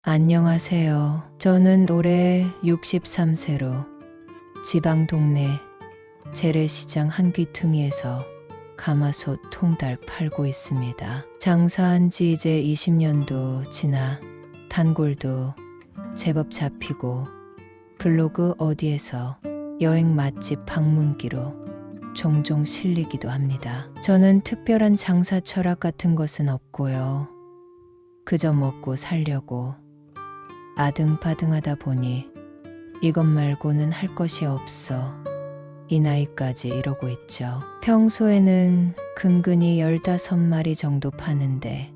안녕하세요. 저는 올해 63세로 지방 동네 재래시장 한 귀퉁이에서 가마솥 통달 팔고 있습니다. 장사한 지 이제 20년도 지나 단골도 제법 잡히고 블로그 어디에서 여행 맛집 방문기로 종종 실리기도 합니다. 저는 특별한 장사 철학 같은 것은 없고요. 그저 먹고 살려고 아등바등하다 보니 이것 말고는 할 것이 없어 이 나이까지 이러고 있죠. 평소에는 근근히 15마리 정도 파는데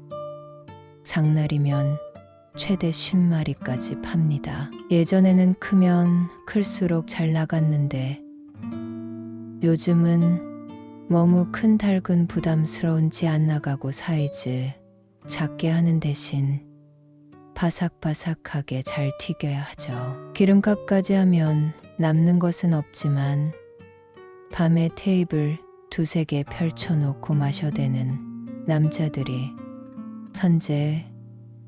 장날이면 최대 50마리까지 팝니다. 예전에는 크면 클수록 잘 나갔는데 요즘은 너무 큰 닭은 부담스러운지 안 나가고 사이즈 작게 하는 대신 바삭바삭하게 잘 튀겨야 하죠. 기름값까지 하면 남는 것은 없지만 밤에 테이블 2~3개 펼쳐놓고 마셔대는 남자들이 현재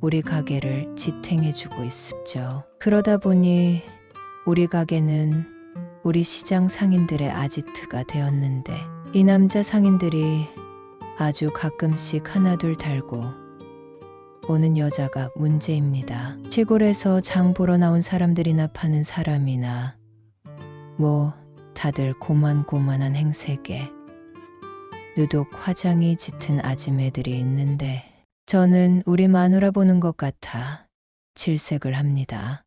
우리 가게를 지탱해주고 있습죠. 그러다 보니 우리 가게는 우리 시장 상인들의 아지트가 되었는데 이 남자 상인들이 아주 가끔씩 하나둘 달고 오는 여자가 문제입니다. 시골에서 장 보러 나온 사람들이나 파는 사람이나 다들 고만고만한 행색에 유독 화장이 짙은 아지매들이 있는데 저는 우리 마누라 보는 것 같아 질색을 합니다.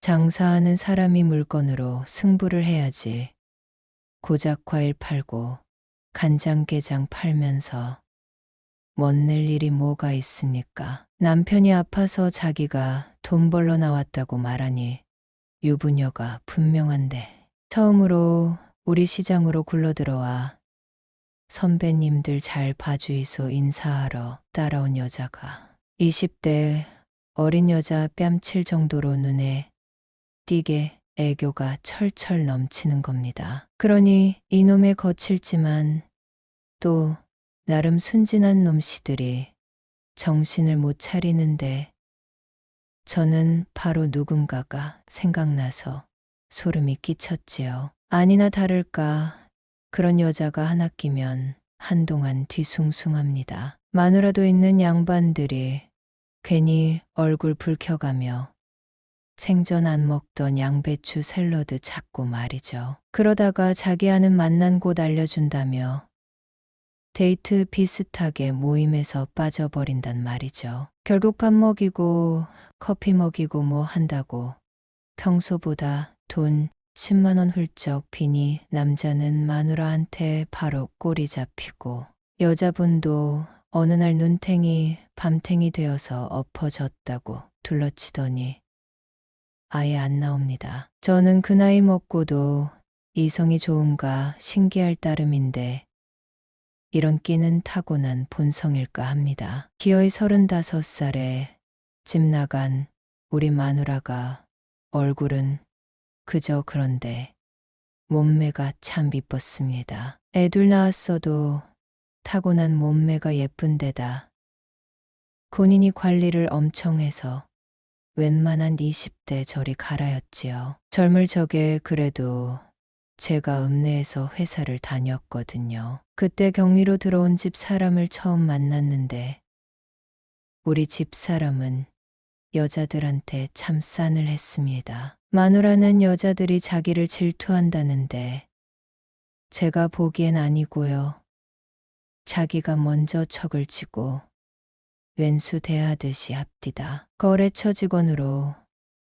장사하는 사람이 물건으로 승부를 해야지. 고작 과일 팔고 간장게장 팔면서 멋낼 일이 뭐가 있습니까? 남편이 아파서 자기가 돈 벌러 나왔다고 말하니 유부녀가 분명한데 처음으로 우리 시장으로 굴러들어와 선배님들 잘 봐주이소 인사하러 따라온 여자가 20대 어린 여자 뺨칠 정도로 눈에 띄게 애교가 철철 넘치는 겁니다. 그러니 이놈의 거칠지만 또 나름 순진한 놈씨들이 정신을 못 차리는데 저는 바로 누군가가 생각나서 소름이 끼쳤지요. 아니나 다를까 그런 여자가 하나 끼면 한동안 뒤숭숭합니다. 마누라도 있는 양반들이 괜히 얼굴 붉혀가며 생전 안 먹던 양배추 샐러드 찾고 말이죠. 그러다가 자기 아는 만난 곳 알려준다며 데이트 비슷하게 모임에서 빠져버린단 말이죠. 결국 밥 먹이고 커피 먹이고 한다고 평소보다 돈 10만 원 훌쩍 비니 남자는 마누라한테 바로 꼬리 잡히고 여자분도 어느 날 눈탱이 밤탱이 되어서 엎어졌다고 둘러치더니 아예 안 나옵니다. 저는 그 나이 먹고도 이성이 좋은가 신기할 따름인데 이런 끼는 타고난 본성일까 합니다. 기어이 35살에 집 나간 우리 마누라가 얼굴은 그저 그런데 몸매가 참 이뻤습니다. 애둘 낳았어도 타고난 몸매가 예쁜데다 본인이 관리를 엄청 해서 웬만한 20대 저리 갈아였지요. 젊을 적에 그래도 제가 읍내에서 회사를 다녔거든요. 그때 격리로 들어온 집 사람을 처음 만났는데 우리 집 사람은 여자들한테 참 싸늘했습니다. 마누라는 여자들이 자기를 질투한다는데 제가 보기엔 아니고요. 자기가 먼저 척을 치고 왼수 대하듯이 합디다. 거래처 직원으로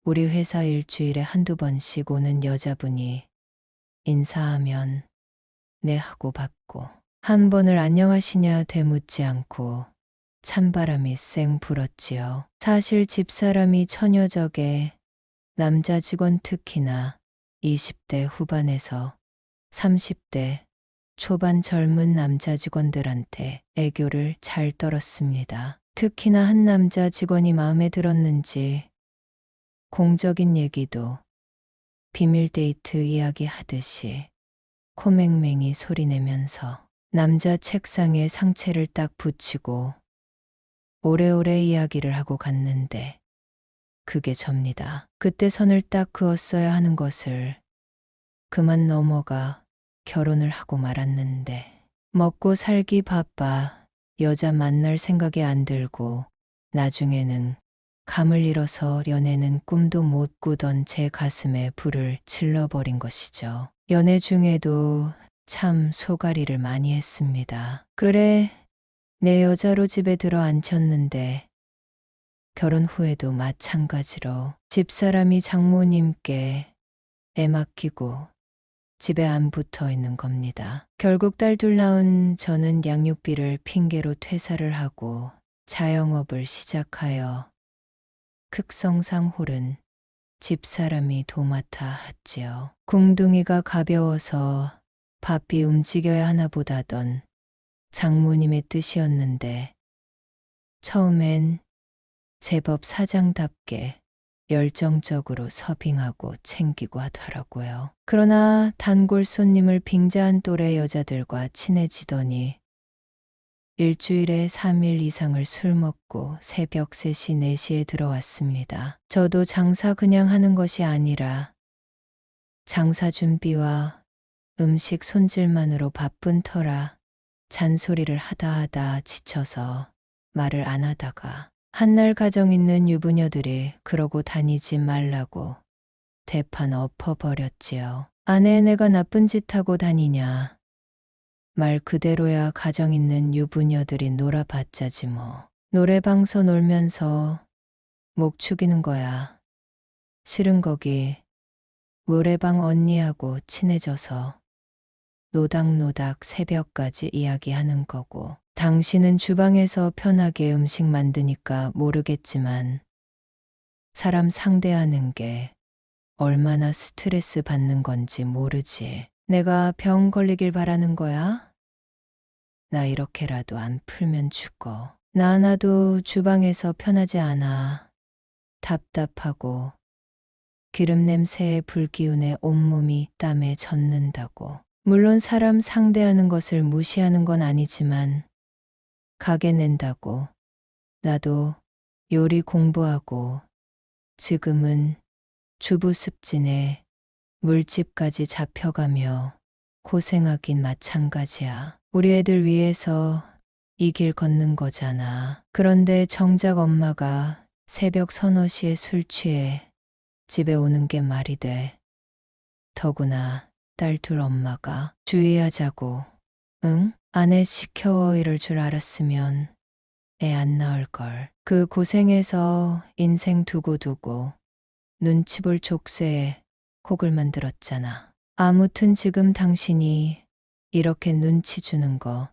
우리 회사 일주일에 한두 번씩 오는 여자분이 인사하면 네 하고 받고 한 번을 안녕하시냐 되묻지 않고 찬바람이 쌩 불었지요. 사실 집사람이 처녀적에 남자 직원 특히나 20대 후반에서 30대 초반 젊은 남자 직원들한테 애교를 잘 떨었습니다. 특히나 한 남자 직원이 마음에 들었는지 공적인 얘기도 비밀 데이트 이야기 하듯이 코맹맹이 소리내면서 남자 책상에 상체를 딱 붙이고 오래오래 이야기를 하고 갔는데 그게 접니다. 그때 선을 딱 그었어야 하는 것을 그만 넘어가 결혼을 하고 말았는데 먹고 살기 바빠 여자 만날 생각이 안 들고 나중에는 감을 잃어서 연애는 꿈도 못 꾸던 제 가슴에 불을 질러버린 것이죠. 연애 중에도 참 소가리를 많이 했습니다. 그래, 내 여자로 집에 들어 앉혔는데 결혼 후에도 마찬가지로 집사람이 장모님께 애 맡기고 집에 안 붙어 있는 겁니다. 결국 딸 둘 낳은 저는 양육비를 핑계로 퇴사를 하고 자영업을 시작하여 극성상 홀은 집사람이 도맡아 했지요. 궁둥이가 가벼워서 바삐 움직여야 하나 보다던 장모님의 뜻이었는데 처음엔 제법 사장답게 열정적으로 서빙하고 챙기고 하더라고요. 그러나 단골 손님을 빙자한 또래 여자들과 친해지더니 일주일에 3일 이상을 술 먹고 새벽 3시, 4시에 들어왔습니다. 저도 장사 그냥 하는 것이 아니라 장사 준비와 음식 손질만으로 바쁜 터라 잔소리를 하다 지쳐서 말을 안 하다가 한날 가정 있는 유부녀들이 그러고 다니지 말라고 대판 엎어버렸지요. 아내 내가 나쁜 짓 하고 다니냐. 말 그대로야 가정 있는 유부녀들이 놀아봤자지 뭐. 노래방서 놀면서 목 축이는 거야. 실은 거기 노래방 언니하고 친해져서 노닥노닥 새벽까지 이야기하는 거고 당신은 주방에서 편하게 음식 만드니까 모르겠지만 사람 상대하는 게 얼마나 스트레스 받는 건지 모르지. 내가 병 걸리길 바라는 거야? 나 이렇게라도 안 풀면 죽어. 나도 주방에서 편하지 않아. 답답하고 기름 냄새에 불기운에 온몸이 땀에 젖는다고. 물론 사람 상대하는 것을 무시하는 건 아니지만 가게 낸다고 나도 요리 공부하고 지금은 주부 습진에 물집까지 잡혀가며 고생하긴 마찬가지야. 우리 애들 위해서 이 길 걷는 거잖아. 그런데 정작 엄마가 새벽 서너 시에 술 취해 집에 오는 게 말이 돼. 더구나 딸 둘 엄마가 주의하자고. 응? 아내 시켜 이럴 줄 알았으면 애 안 낳을걸. 그 고생해서 인생 두고두고 눈치 볼 족쇄에 kok을 만들었잖아. 아무튼 지금 당신이 이렇게 눈치 주는 거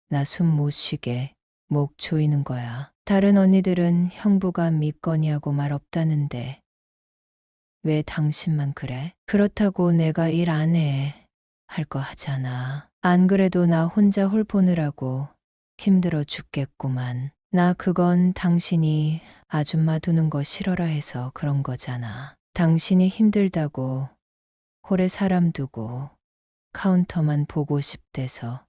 나 숨 못 쉬게 목 조이는 거야. 다른 언니들은 형부가 믿거니하고 말 없다는데 왜 당신만 그래? 그렇다고 내가 일 안 해. 할 거 하잖아. 안 그래도 나 혼자 홀 보느라고 힘들어 죽겠구만. 나 그건 당신이 아줌마 두는 거 싫어라 해서 그런 거잖아. 당신이 힘들다고 홀에 사람 두고 카운터만 보고 싶대서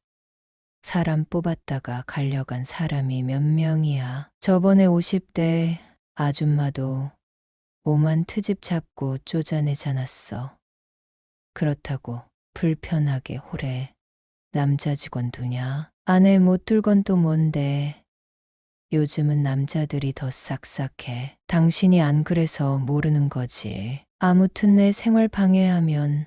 사람 뽑았다가 갈려간 사람이 몇 명이야. 저번에 50대 아줌마도 오만 트집 잡고 쫓아내잖았어. 그렇다고 불편하게 홀에 남자 직원 두냐? 아내 못 둘건 또 뭔데. 요즘은 남자들이 더 싹싹해. 당신이 안 그래서 모르는 거지. 아무튼 내 생활 방해하면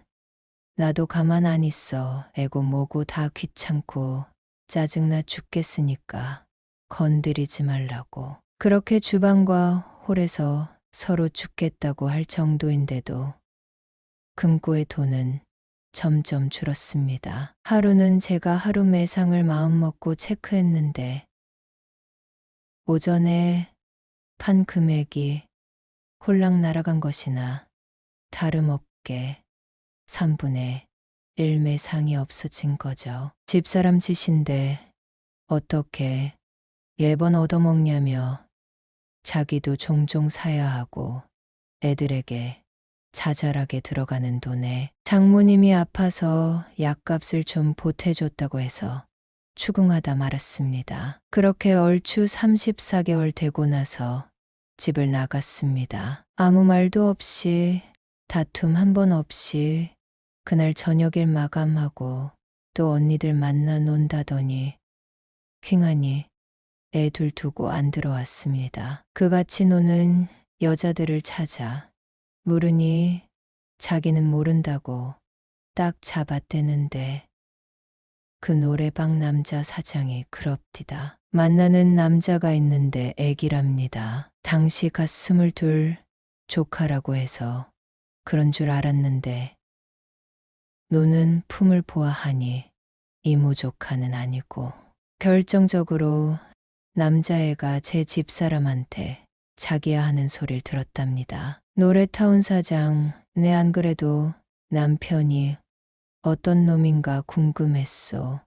나도 가만 안 있어. 애고 뭐고 다 귀찮고 짜증나 죽겠으니까 건드리지 말라고. 그렇게 주방과 홀에서 서로 죽겠다고 할 정도인데도 금고의 돈은 점점 줄었습니다. 하루는 제가 하루 매상을 마음먹고 체크했는데 오전에 판 금액이 홀랑 날아간 것이나 다름없게 3분의 1 매상이 없어진 거죠. 집사람 짓인데 어떻게 예번 얻어먹냐며 자기도 종종 사야 하고 애들에게 자잘하게 들어가는 돈에 장모님이 아파서 약값을 좀 보태줬다고 해서 추궁하다 말았습니다. 그렇게 얼추 34개월 되고 나서 집을 나갔습니다. 아무 말도 없이, 다툼 한 번 없이 그날 저녁일 마감하고 또 언니들 만나 논다더니 휑하니 애 둘 두고 안 들어왔습니다. 그같이 노는 여자들을 찾아 물으니 자기는 모른다고 딱 잡아떼는데 그 노래방 남자 사장이 그럽디다. 만나는 남자가 있는데 애기랍니다. 당시 갓 22 조카라고 해서 그런 줄 알았는데 노는 품을 보아하니 이모 조카는 아니고 결정적으로 남자애가 제 집사람한테 자기야 하는 소리를 들었답니다. 노래타운 사장, 내 안 그래도 남편이 어떤 놈인가 궁금했소.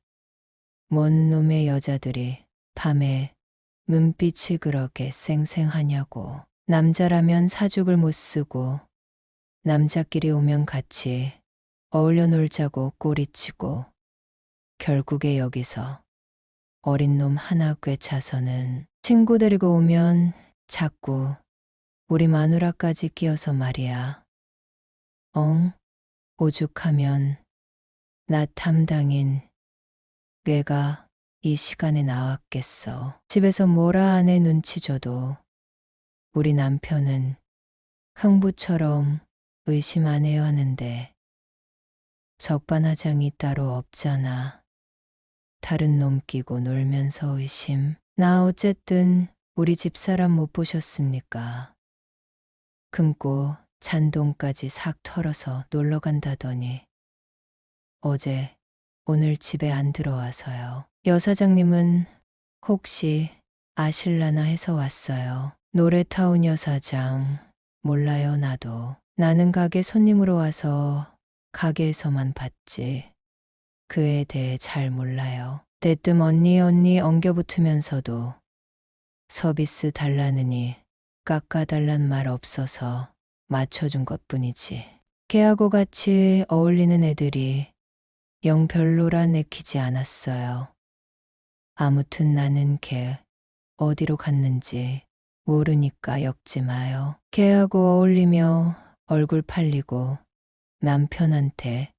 뭔 놈의 여자들이 밤에 눈빛이 그렇게 쌩쌩하냐고. 남자라면 사죽을 못 쓰고 남자끼리 오면 같이 어울려 놀자고 꼬리치고 결국에 여기서 어린 놈 하나 꿰차서는 친구 데리고 오면 자꾸 우리 마누라까지 끼어서 말이야. 오죽하면 나 탐당인 꾀가 이 시간에 나왔겠어. 집에서 뭐라 아내 눈치 줘도 우리 남편은 흥부처럼 의심 안 해요 하는데 적반하장이 따로 없잖아. 다른 놈 끼고 놀면서 의심. 나 어쨌든 우리 집사람 못 보셨습니까? 금고 잔돈까지 싹 털어서 놀러 간다더니 어제 오늘 집에 안 들어와서요. 여사장님은 혹시 아실라나 해서 왔어요. 노래타운 여사장 몰라요. 나도. 나는 가게 손님으로 와서 가게에서만 봤지 그에 대해 잘 몰라요. 대뜸 언니 엉겨붙으면서도 서비스 달라느니 깎아달란 말 없어서 맞춰준 것뿐이지. 걔하고 같이 어울리는 애들이 영 별로라 내키지 않았어요. 아무튼 나는 걔 어디로 갔는지 모르니까 엮지 마요. 걔하고 어울리며 얼굴 팔리고 남편한테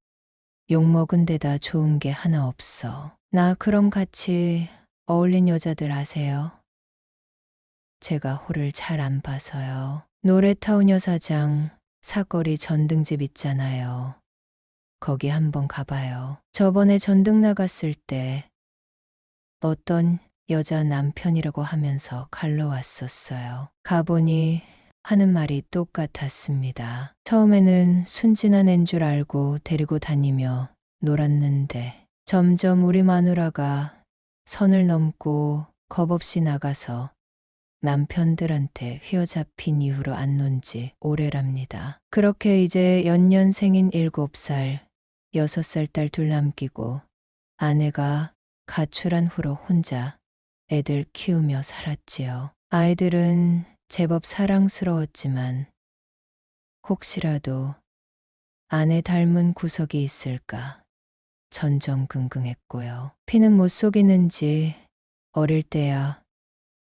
욕먹은 데다 좋은 게 하나 없어. 나 그럼 같이 어울린 여자들 아세요? 제가 호를 잘 안 봐서요. 노래타운 여사장 사거리 전등집 있잖아요. 거기 한번 가봐요. 저번에 전등 나갔을 때 어떤 여자 남편이라고 하면서 갈러 왔었어요. 가보니 하는 말이 똑같았습니다. 처음에는 순진한 앤 줄 알고 데리고 다니며 놀았는데 점점 우리 마누라가 선을 넘고 겁없이 나가서 남편들한테 휘어잡힌 이후로 안 논 지 오래랍니다. 그렇게 이제 연년생인 7살, 6살 딸 둘 남기고 아내가 가출한 후로 혼자 애들 키우며 살았지요. 아이들은 제법 사랑스러웠지만 혹시라도 아내 닮은 구석이 있을까 전전긍긍했고요. 피는 못 속이는지 어릴 때야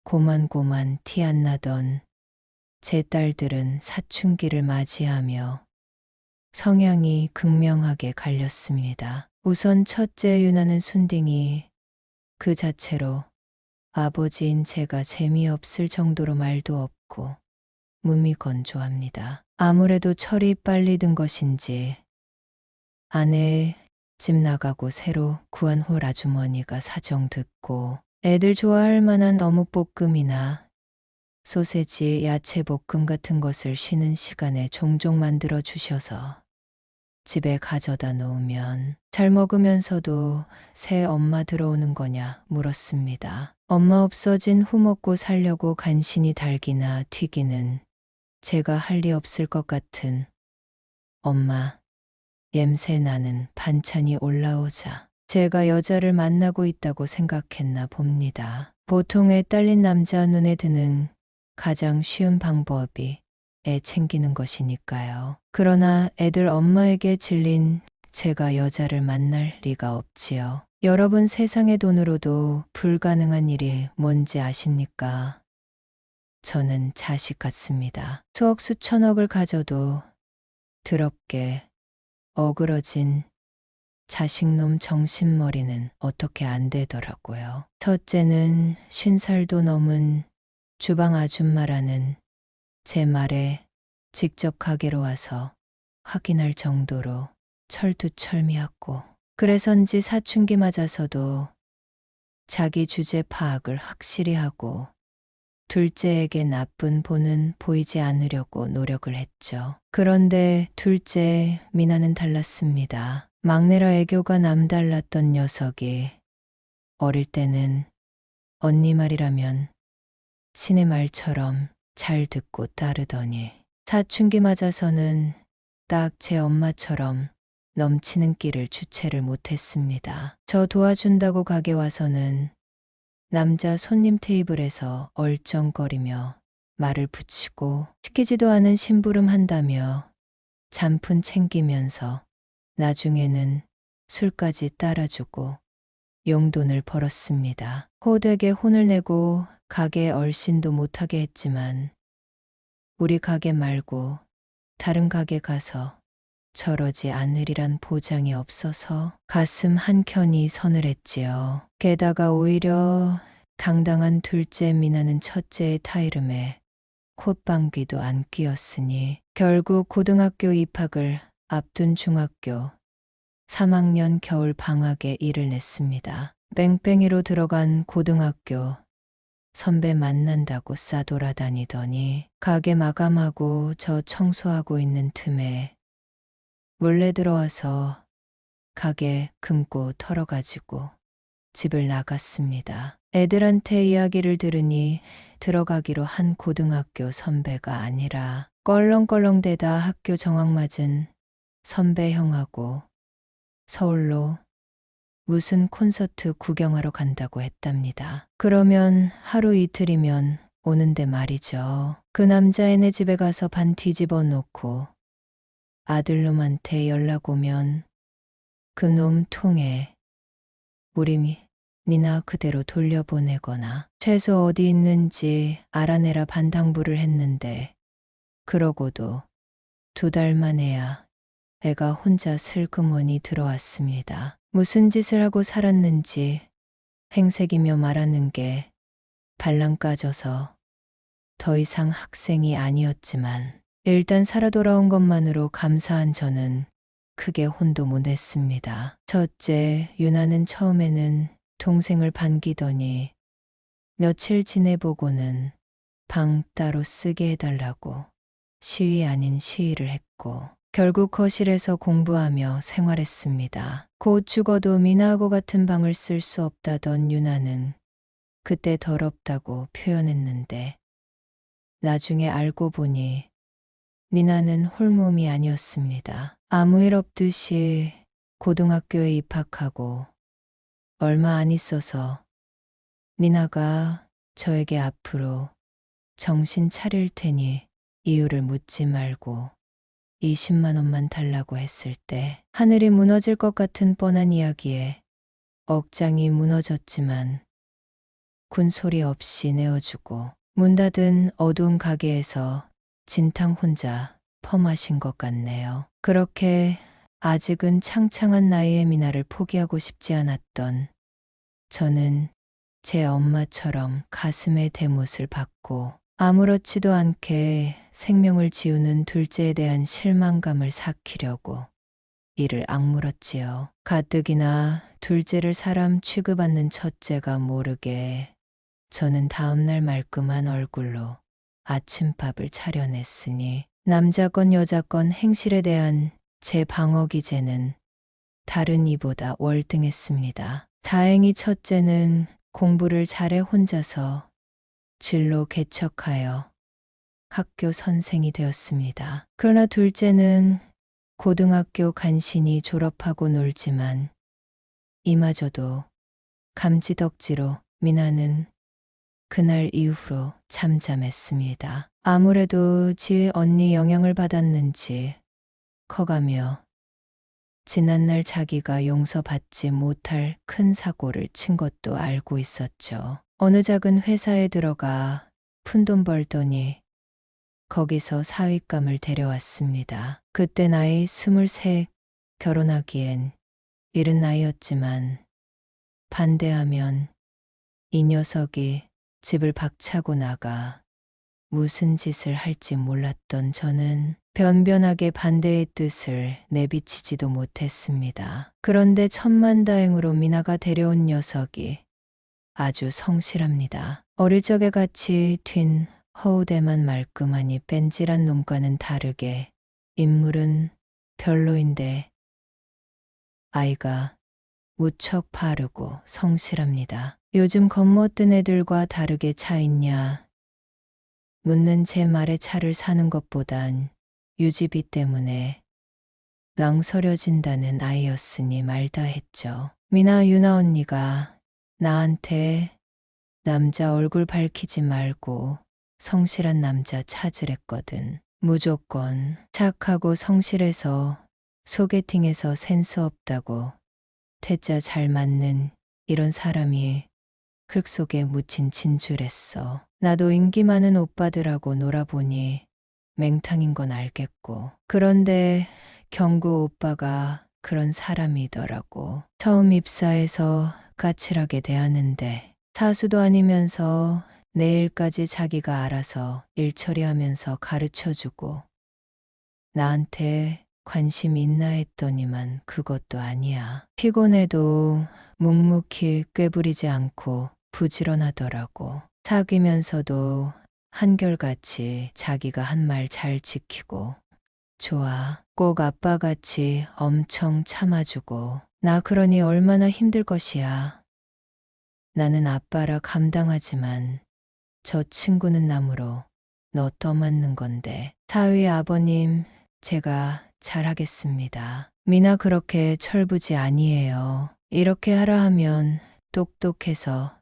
고만고만 티 안 나던 제 딸들은 사춘기를 맞이하며 성향이 극명하게 갈렸습니다. 우선 첫째 유나는 순딩이 그 자체로 아버지인 제가 재미없을 정도로 말도 없고 무미건조합니다. 아무래도 철이 빨리 든 것인지 아내의 집 나가고 새로 구한 홀 아주머니가 사정 듣고 애들 좋아할 만한 어묵볶음이나 소세지, 야채볶음 같은 것을 쉬는 시간에 종종 만들어 주셔서 집에 가져다 놓으면 잘 먹으면서도 새 엄마 들어오는 거냐 물었습니다. 엄마 없어진 후 먹고 살려고 간신히 달기나 튀기는 제가 할 리 없을 것 같은 엄마 냄새 나는 반찬이 올라오자 제가 여자를 만나고 있다고 생각했나 봅니다. 보통 애 딸린 남자 눈에 드는 가장 쉬운 방법이 애 챙기는 것이니까요. 그러나 애들 엄마에게 질린 제가 여자를 만날 리가 없지요. 여러분, 세상의 돈으로도 불가능한 일이 뭔지 아십니까? 저는 자식 같습니다. 수억 수천억을 가져도 더럽게 어그러진 자식놈 정신머리는 어떻게 안 되더라고요. 첫째는 50살도 넘은 주방 아줌마라는 제 말에 직접 가게로 와서 확인할 정도로 철두철미했고, 그래서인지 사춘기 맞아서도 자기 주제 파악을 확실히 하고 둘째에게 나쁜 본은 보이지 않으려고 노력을 했죠. 그런데 둘째 미나는 달랐습니다. 막내라 애교가 남달랐던 녀석이 어릴 때는 언니 말이라면 신의 말처럼 잘 듣고 따르더니 사춘기 맞아서는 딱 제 엄마처럼 넘치는 끼를 주체를 못했습니다. 저 도와준다고 가게 와서는 남자 손님 테이블에서 얼쩡거리며 말을 붙이고 시키지도 않은 심부름 한다며 잔푼 챙기면서 나중에는 술까지 따라주고 용돈을 벌었습니다. 호되게 혼을 내고 가게 얼씬도 못하게 했지만 우리 가게 말고 다른 가게 가서 저러지 않으리란 보장이 없어서 가슴 한켠이 서늘했지요. 게다가 오히려 당당한 둘째 미나는 첫째의 타이름에 콧방귀도 안 뀌었으니 결국 고등학교 입학을 앞둔 중학교 3학년 겨울 방학에 일을 냈습니다. 뺑뺑이로 들어간 고등학교 선배 만난다고 싸돌아다니더니 가게 마감하고 저 청소하고 있는 틈에 몰래 들어와서 가게 금고 털어가지고 집을 나갔습니다. 애들한테 이야기를 들으니 들어가기로 한 고등학교 선배가 아니라 껄렁껄렁대다 학교 정학 맞은 선배 형하고 서울로 무슨 콘서트 구경하러 간다고 했답니다. 그러면 하루 이틀이면 오는데 말이죠. 그 남자애네 집에 가서 반 뒤집어 놓고 아들놈한테 연락 오면 그놈 통에 우리 니나 그대로 돌려보내거나 최소 어디 있는지 알아내라 반당부를 했는데, 그러고도 2달 만에야 애가 혼자 슬그머니 들어왔습니다. 무슨 짓을 하고 살았는지 행색이며 말하는 게 발랑 까져서 더 이상 학생이 아니었지만 일단 살아 돌아온 것만으로 감사한 저는 크게 혼도 못 냈습니다. 첫째 유나는 처음에는 동생을 반기더니 며칠 지내보고는 방 따로 쓰게 해달라고 시위 아닌 시위를 했고 결국 거실에서 공부하며 생활했습니다. 곧 죽어도 미나하고 같은 방을 쓸 수 없다던 유나는 그때 더럽다고 표현했는데 나중에 알고 보니 미나는 홀몸이 아니었습니다. 아무 일 없듯이 고등학교에 입학하고 얼마 안 있어서 미나가 저에게 앞으로 정신 차릴 테니 이유를 묻지 말고 20만 원만 달라고 했을 때 하늘이 무너질 것 같은 뻔한 이야기에 억장이 무너졌지만 군소리 없이 내어주고 문 닫은 어두운 가게에서 진탕 혼자 퍼마신 것 같네요. 그렇게 아직은 창창한 나이의 미나를 포기하고 싶지 않았던 저는 제 엄마처럼 가슴에 대못을 받고 아무렇지도 않게 생명을 지우는 둘째에 대한 실망감을 삭히려고 이를 악물었지요. 가뜩이나 둘째를 사람 취급하는 첫째가 모르게 저는 다음날 말끔한 얼굴로 아침밥을 차려냈으니 남자건 여자건 행실에 대한 제 방어 기제는 다른 이보다 월등했습니다. 다행히 첫째는 공부를 잘해 혼자서 진로 개척하여 학교 선생이 되었습니다. 그러나 둘째는 고등학교 간신히 졸업하고 놀지만 이마저도 감지덕지로 미나는 그날 이후로 잠잠했습니다. 아무래도 지혜 언니 영향을 받았는지 커가며 지난날 자기가 용서받지 못할 큰 사고를 친 것도 알고 있었죠. 어느 작은 회사에 들어가 푼돈 벌더니 거기서 사윗감을 데려왔습니다. 그때 나이 23, 결혼하기엔 이른 나이였지만 반대하면 이 녀석이 집을 박차고 나가 무슨 짓을 할지 몰랐던 저는 변변하게 반대의 뜻을 내비치지도 못했습니다. 그런데 천만다행으로 미나가 데려온 녀석이 아주 성실합니다. 어릴 적에 같이 튄 허우대만 말끔하니 뺀질한 놈과는 다르게 인물은 별로인데 아이가 무척 바르고 성실합니다. 요즘 겉멋든 애들과 다르게 차 있냐? 묻는 제 말에 차를 사는 것보단 유지비 때문에 낭서려진다는 아이였으니 말다 했죠. 미나 유나 언니가 나한테 남자 얼굴 밝히지 말고 성실한 남자 찾으랬거든. 무조건 착하고 성실해서 소개팅에서 센스 없다고 태자 잘 맞는 이런 사람이 흙 속에 묻힌 진주랬어. 나도 인기 많은 오빠들하고 놀아보니 맹탕인 건 알겠고. 그런데 경구 오빠가 그런 사람이더라고. 처음 입사해서 까칠하게 대하는데 사수도 아니면서 내일까지 자기가 알아서 일 처리하면서 가르쳐주고 나한테 관심 있나 했더니만 그것도 아니야. 피곤해도 묵묵히 꾀부리지 않고 부지런하더라고. 사귀면서도 한결같이 자기가 한 말 잘 지키고 좋아. 꼭 아빠같이 엄청 참아주고 나 그러니 얼마나 힘들 것이야. 나는 아빠라 감당하지만 저 친구는 나무로 너 떠맞는 건데. 사위 아버님 제가 잘하겠습니다. 미나 그렇게 철부지 아니에요. 이렇게 하라 하면 똑똑해서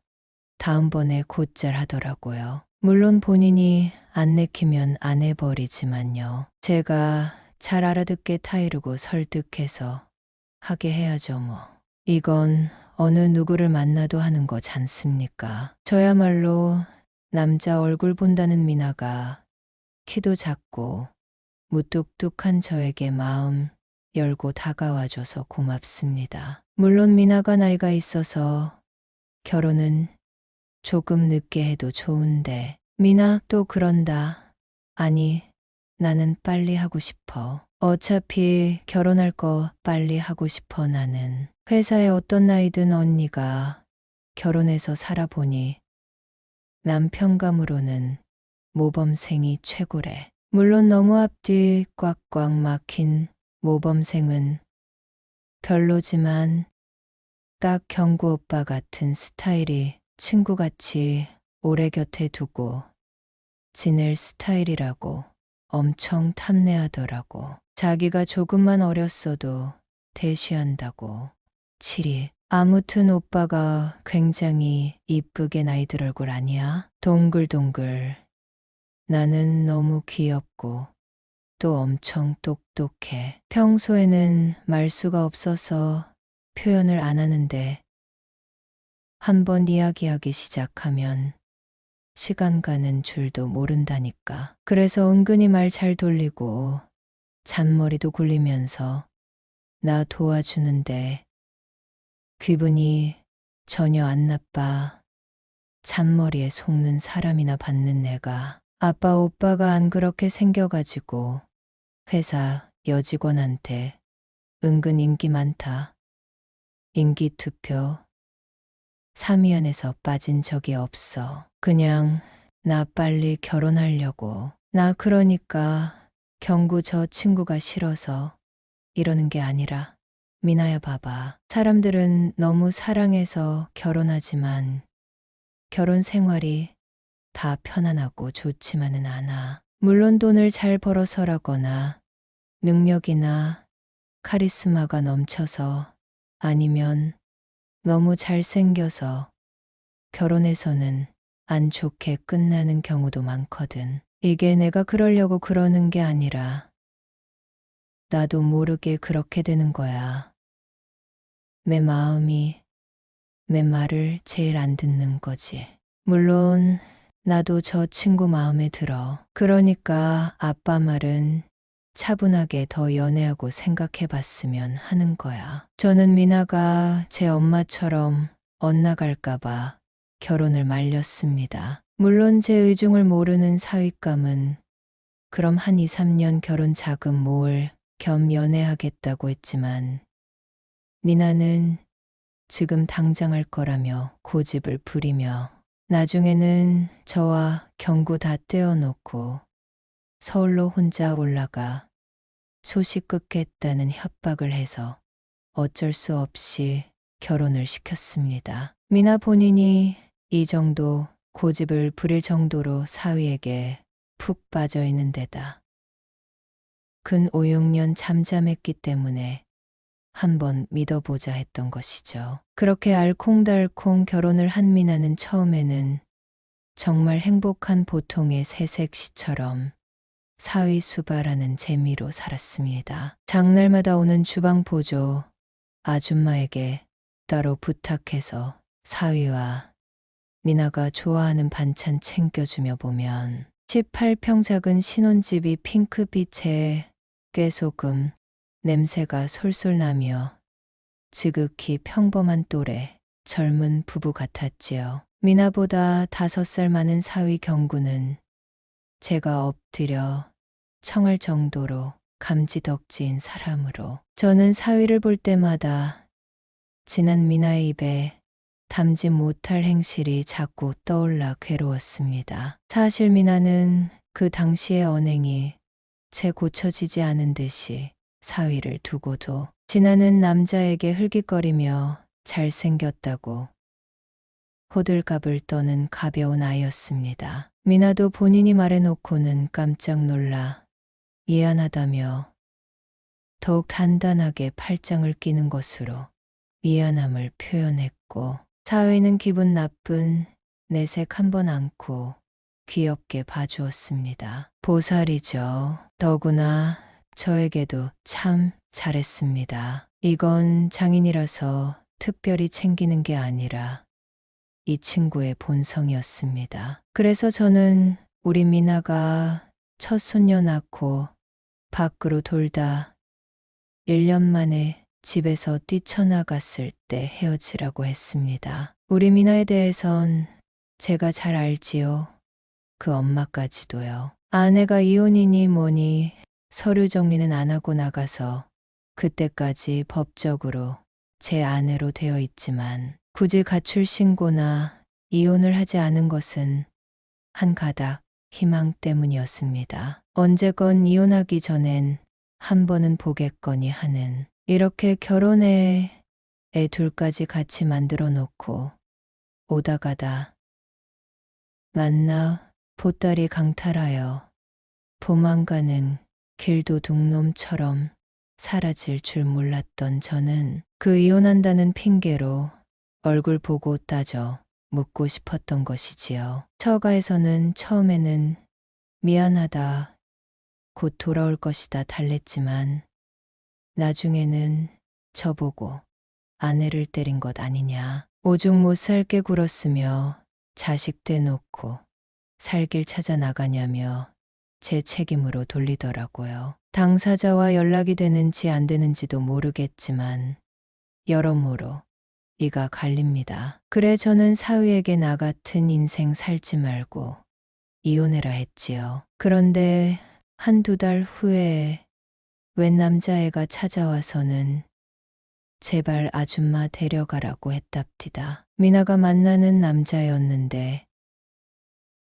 다음번에 곧잘 하더라고요. 물론 본인이 안 내키면 안 해버리지만요. 제가 잘 알아듣게 타이르고 설득해서 하게 해야죠 뭐. 이건 어느 누구를 만나도 하는 거잖습니까? 저야말로 남자 얼굴 본다는 미나가 키도 작고 무뚝뚝한 저에게 마음 열고 다가와줘서 고맙습니다. 물론 미나가 나이가 있어서 결혼은 조금 늦게 해도 좋은데 미나 또 그런다. 아니 나는 빨리 하고 싶어. 어차피 결혼할 거 빨리 하고 싶어 나는. 회사에 어떤 나이든 언니가 결혼해서 살아보니 남편감으로는 모범생이 최고래. 물론 너무 앞뒤 꽉꽉 막힌 모범생은 별로지만 딱 경구 오빠 같은 스타일이 친구같이 오래 곁에 두고 지낼 스타일이라고 엄청 탐내하더라고. 자기가 조금만 어렸어도 대쉬한다고. 7위. 아무튼 오빠가 굉장히 이쁘게 나이 들 얼굴 아니야? 동글동글. 나는 너무 귀엽고 또 엄청 똑똑해. 평소에는 말수가 없어서 표현을 안 하는데 한번 이야기하기 시작하면 시간 가는 줄도 모른다니까. 그래서 은근히 말 잘 돌리고 잔머리도 굴리면서 나 도와주는데 기분이 전혀 안 나빠. 잔머리에 속는 사람이나 받는 내가. 아빠 오빠가 안 그렇게 생겨가지고 회사 여직원한테 은근 인기 많다. 인기 투표 3위 안에서 빠진 적이 없어. 그냥 나 빨리 결혼하려고. 나 그러니까 경구 저 친구가 싫어서 이러는 게 아니라 미나야 봐봐. 사람들은 너무 사랑해서 결혼하지만 결혼 생활이 다 편안하고 좋지만은 않아. 물론 돈을 잘 벌어서라거나 능력이나 카리스마가 넘쳐서 아니면 너무 잘생겨서 결혼해서는 안 좋게 끝나는 경우도 많거든. 이게 내가 그러려고 그러는 게 아니라 나도 모르게 그렇게 되는 거야. 내 마음이 내 말을 제일 안 듣는 거지. 물론 나도 저 친구 마음에 들어. 그러니까 아빠 말은 차분하게 더 연애하고 생각해 봤으면 하는 거야. 저는 미나가 제 엄마처럼 엇나갈까봐 결혼을 말렸습니다. 물론 제 의중을 모르는 사윗감은 그럼 한 2, 3년 결혼 자금 모을 겸 연애하겠다고 했지만 미나는 지금 당장 할 거라며 고집을 부리며 나중에는 저와 경구 다 떼어놓고 서울로 혼자 올라가 소식 끊겠다는 협박을 해서 어쩔 수 없이 결혼을 시켰습니다. 미나 본인이 이 정도 고집을 부릴 정도로 사위에게 푹 빠져 있는 데다 근 5, 6년 잠잠했기 때문에 한번 믿어보자 했던 것이죠. 그렇게 알콩달콩 결혼을 한 미나는 처음에는 정말 행복한 보통의 새색시처럼 사위수발하는 재미로 살았습니다. 장날마다 오는 주방 보조 아줌마에게 따로 부탁해서 사위와 미나가 좋아하는 반찬 챙겨주며 보면 18평 작은 신혼집이 핑크빛에 깨소금 냄새가 솔솔 나며 지극히 평범한 또래 젊은 부부 같았지요. 미나보다 5살 많은 사위 경구는 제가 엎드려 청할 정도로 감지덕지인 사람으로 저는 사위를 볼 때마다 지난 미나의 입에 담지 못할 행실이 자꾸 떠올라 괴로웠습니다. 사실 미나는 그 당시의 언행이 채 고쳐지지 않은 듯이 사위를 두고도 지나는 남자에게 흘깃거리며 잘생겼다고 호들갑을 떠는 가벼운 아이였습니다. 미나도 본인이 말해놓고는 깜짝 놀라 미안하다며 더욱 단단하게 팔짱을 끼는 것으로 미안함을 표현했고 사위는 기분 나쁜 내색 한번 안고 귀엽게 봐주었습니다. 보살이죠. 더구나 저에게도 참 잘했습니다. 이건 장인이라서 특별히 챙기는 게 아니라 이 친구의 본성이었습니다. 그래서 저는 우리 미나가 첫 손녀 낳고 밖으로 돌다 1년 만에 집에서 뛰쳐나갔을 때 헤어지라고 했습니다. 우리 미나에 대해선 제가 잘 알지요. 그 엄마까지도요. 아내가 이혼이니 뭐니 서류 정리는 안 하고 나가서 그때까지 법적으로 제 아내로 되어 있지만 굳이 가출 신고나 이혼을 하지 않은 것은 한 가닥 희망 때문이었습니다. 언제건 이혼하기 전엔 한 번은 보겠거니 하는 이렇게 결혼해 애 둘까지 같이 만들어 놓고 오다 가다 만나 보따리 강탈하여 도망가는 길도둑놈처럼 사라질 줄 몰랐던 저는 그 이혼한다는 핑계로 얼굴 보고 따져 묻고 싶었던 것이지요. 처가에서는 처음에는 미안하다, 곧 돌아올 것이다 달랬지만 나중에는 저보고 아내를 때린 것 아니냐. 오죽 못 살게 굴었으며 자식 떼놓고 살 길 찾아 나가냐며 제 책임으로 돌리더라고요. 당사자와 연락이 되는지 안 되는지도 모르겠지만 여러모로 이가 갈립니다. 그래 저는 사위에게 나 같은 인생 살지 말고 이혼해라 했지요. 그런데 한두 달 후에 웬 남자애가 찾아와서는 제발 아줌마 데려가라고 했답디다. 미나가 만나는 남자였는데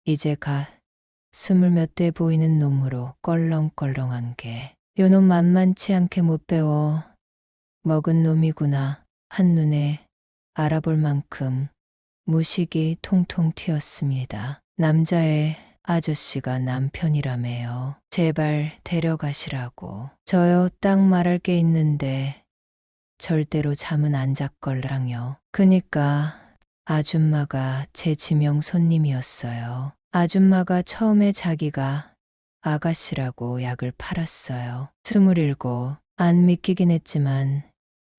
이제 갓 20몇 대 보이는 놈으로 껄렁껄렁한 게 요놈 만만치 않게 못 배워 먹은 놈이구나 한눈에 알아볼 만큼 무식이 통통 튀었습니다. 남자의 아저씨가 남편이라며요. 제발 데려가시라고. 저요 딱 말할 게 있는데 절대로 잠은 안 잤걸랑요. 그니까 아줌마가 제 지명 손님이었어요. 아줌마가 처음에 자기가 아가씨라고 약을 팔았어요. 27, 안 믿기긴 했지만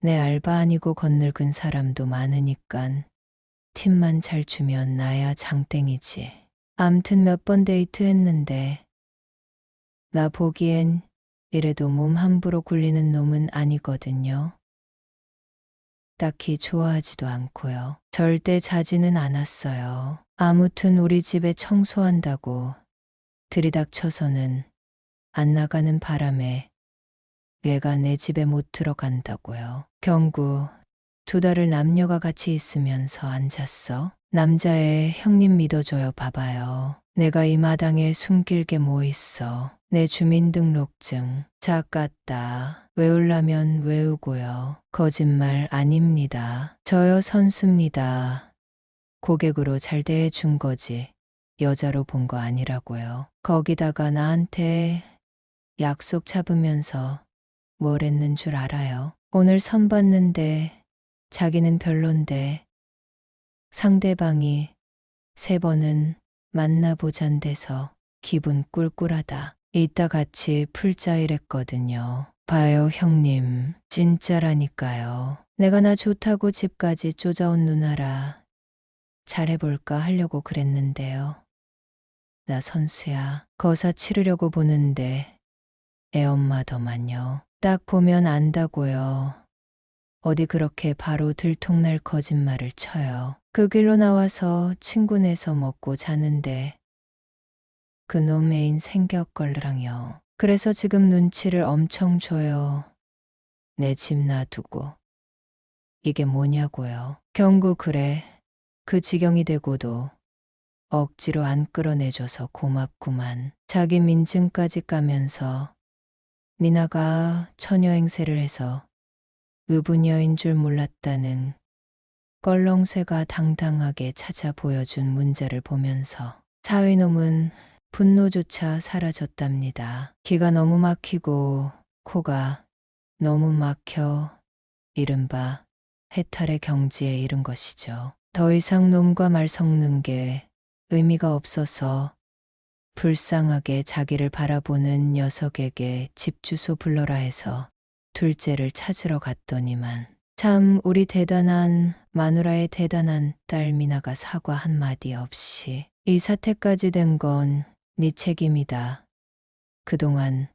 내 알바 아니고 건늙은 사람도 많으니깐 팁만 잘 주면 나야 장땡이지. 암튼 몇 번 데이트했는데 나 보기엔 이래도 몸 함부로 굴리는 놈은 아니거든요. 딱히 좋아하지도 않고요. 절대 자지는 않았어요. 아무튼 우리 집에 청소한다고 들이닥쳐서는 안 나가는 바람에 얘가 내 집에 못 들어간다고요. 경구 2달을 남녀가 같이 있으면서 앉았어. 남자애 형님 믿어줘요 봐봐요. 내가 이 마당에 숨길 게 뭐 있어. 내 주민등록증 작같다. 외우려면 외우고요. 거짓말 아닙니다. 저요 선수입니다. 고객으로 잘 대해준 거지. 여자로 본 거 아니라고요. 거기다가 나한테 약속 잡으면서 뭘 했는 줄 알아요? 오늘 선 봤는데 자기는 별론데 상대방이 3번은 만나보잔 데서 기분 꿀꿀하다. 이따 같이 풀자 이랬거든요. 봐요 형님 진짜라니까요. 내가 나 좋다고 집까지 쫓아온 누나라 잘해볼까 하려고 그랬는데요. 나 선수야. 거사 치르려고 보는데 애 엄마 더만요. 딱 보면 안다고요. 어디 그렇게 바로 들통날 거짓말을 쳐요. 그 길로 나와서 친구네서 먹고 자는데 그놈 애인 생겼걸랑요. 그래서 지금 눈치를 엄청 줘요. 내 집 놔두고. 이게 뭐냐고요. 경구 그래. 그 지경이 되고도 억지로 안 끌어내줘서 고맙구만. 자기 민증까지 까면서 미나가 처녀 행세를 해서 의부녀인 줄 몰랐다는 껄렁쇠가 당당하게 찾아 보여준 문자를 보면서 사위놈은 분노조차 사라졌답니다. 기가 너무 막히고 코가 너무 막혀 이른바 해탈의 경지에 이른 것이죠. 더 이상 놈과 말 섞는 게 의미가 없어서 불쌍하게 자기를 바라보는 녀석에게 집 주소 불러라 해서 둘째를 찾으러 갔더니만 참 우리 대단한 마누라의 대단한 딸 미나가 사과 한마디 없이 이 사태까지 된 건 네 책임이다. 그동안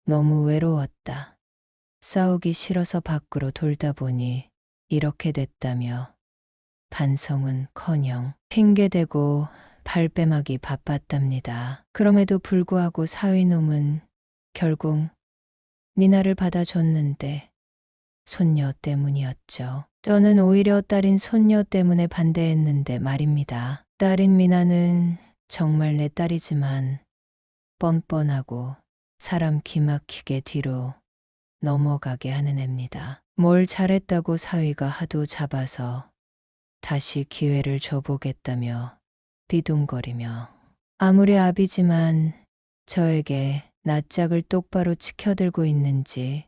너무 외로웠다. 싸우기 싫어서 밖으로 돌다 보니 이렇게 됐다며 반성은커녕 핑계대고 발뺌하기 바빴답니다. 그럼에도 불구하고 사위놈은 결국 미나를 받아줬는데 손녀 때문이었죠. 저는 오히려 딸인 손녀 때문에 반대했는데 말입니다. 딸인 미나는 정말 내 딸이지만 뻔뻔하고 사람 기막히게 뒤로 넘어가게 하는 애입니다. 뭘 잘했다고 사위가 하도 잡아서 다시 기회를 줘보겠다며 비둥거리며 아무리 아비지만 저에게 낯짝을 똑바로 치켜들고 있는지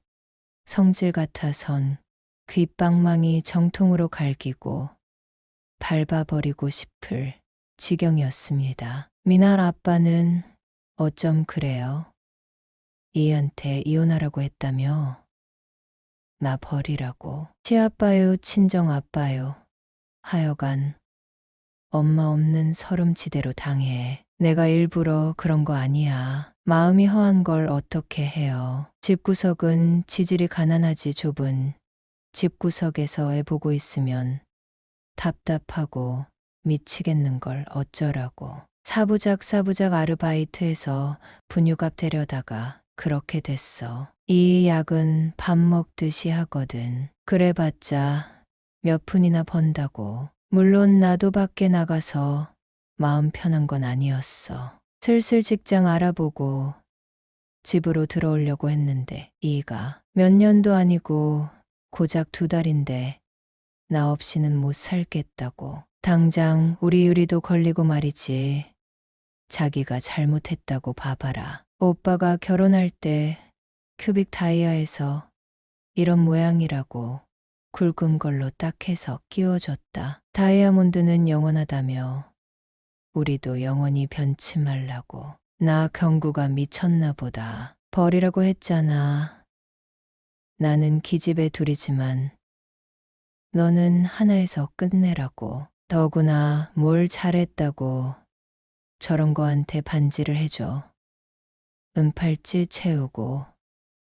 성질 같아선 귓방망이 정통으로 갈기고 밟아버리고 싶을 지경이었습니다. 미나 아빠는 어쩜 그래요? 이한테 이혼하라고 했다며? 나 버리라고. 시아빠요 친정아빠요. 하여간 엄마 없는 서름지대로 당해. 내가 일부러 그런 거 아니야. 마음이 허한 걸 어떻게 해요. 집구석은 지질이 가난하지 좁은 집구석에서 애 보고 있으면 답답하고 미치겠는 걸 어쩌라고. 사부작 아르바이트해서 분유값 데려다가 그렇게 됐어. 이 약은 밥 먹듯이 하거든. 그래봤자 몇 푼이나 번다고. 물론 나도 밖에 나가서 마음 편한 건 아니었어. 슬슬 직장 알아보고 집으로 들어오려고 했는데 이가 몇 년도 아니고 고작 2달인데 나 없이는 못 살겠다고. 당장 우리 유리도 걸리고 말이지. 자기가 잘못했다고 봐봐라. 오빠가 결혼할 때 큐빅 다이아에서 이런 모양이라고 굵은 걸로 딱 해서 끼워줬다. 다이아몬드는 영원하다며 우리도 영원히 변치 말라고. 나 경구가 미쳤나 보다. 버리라고 했잖아. 나는 기집애 둘이지만 너는 하나에서 끝내라고. 더구나 뭘 잘했다고 저런 거한테 반지를 해줘. 은팔찌 채우고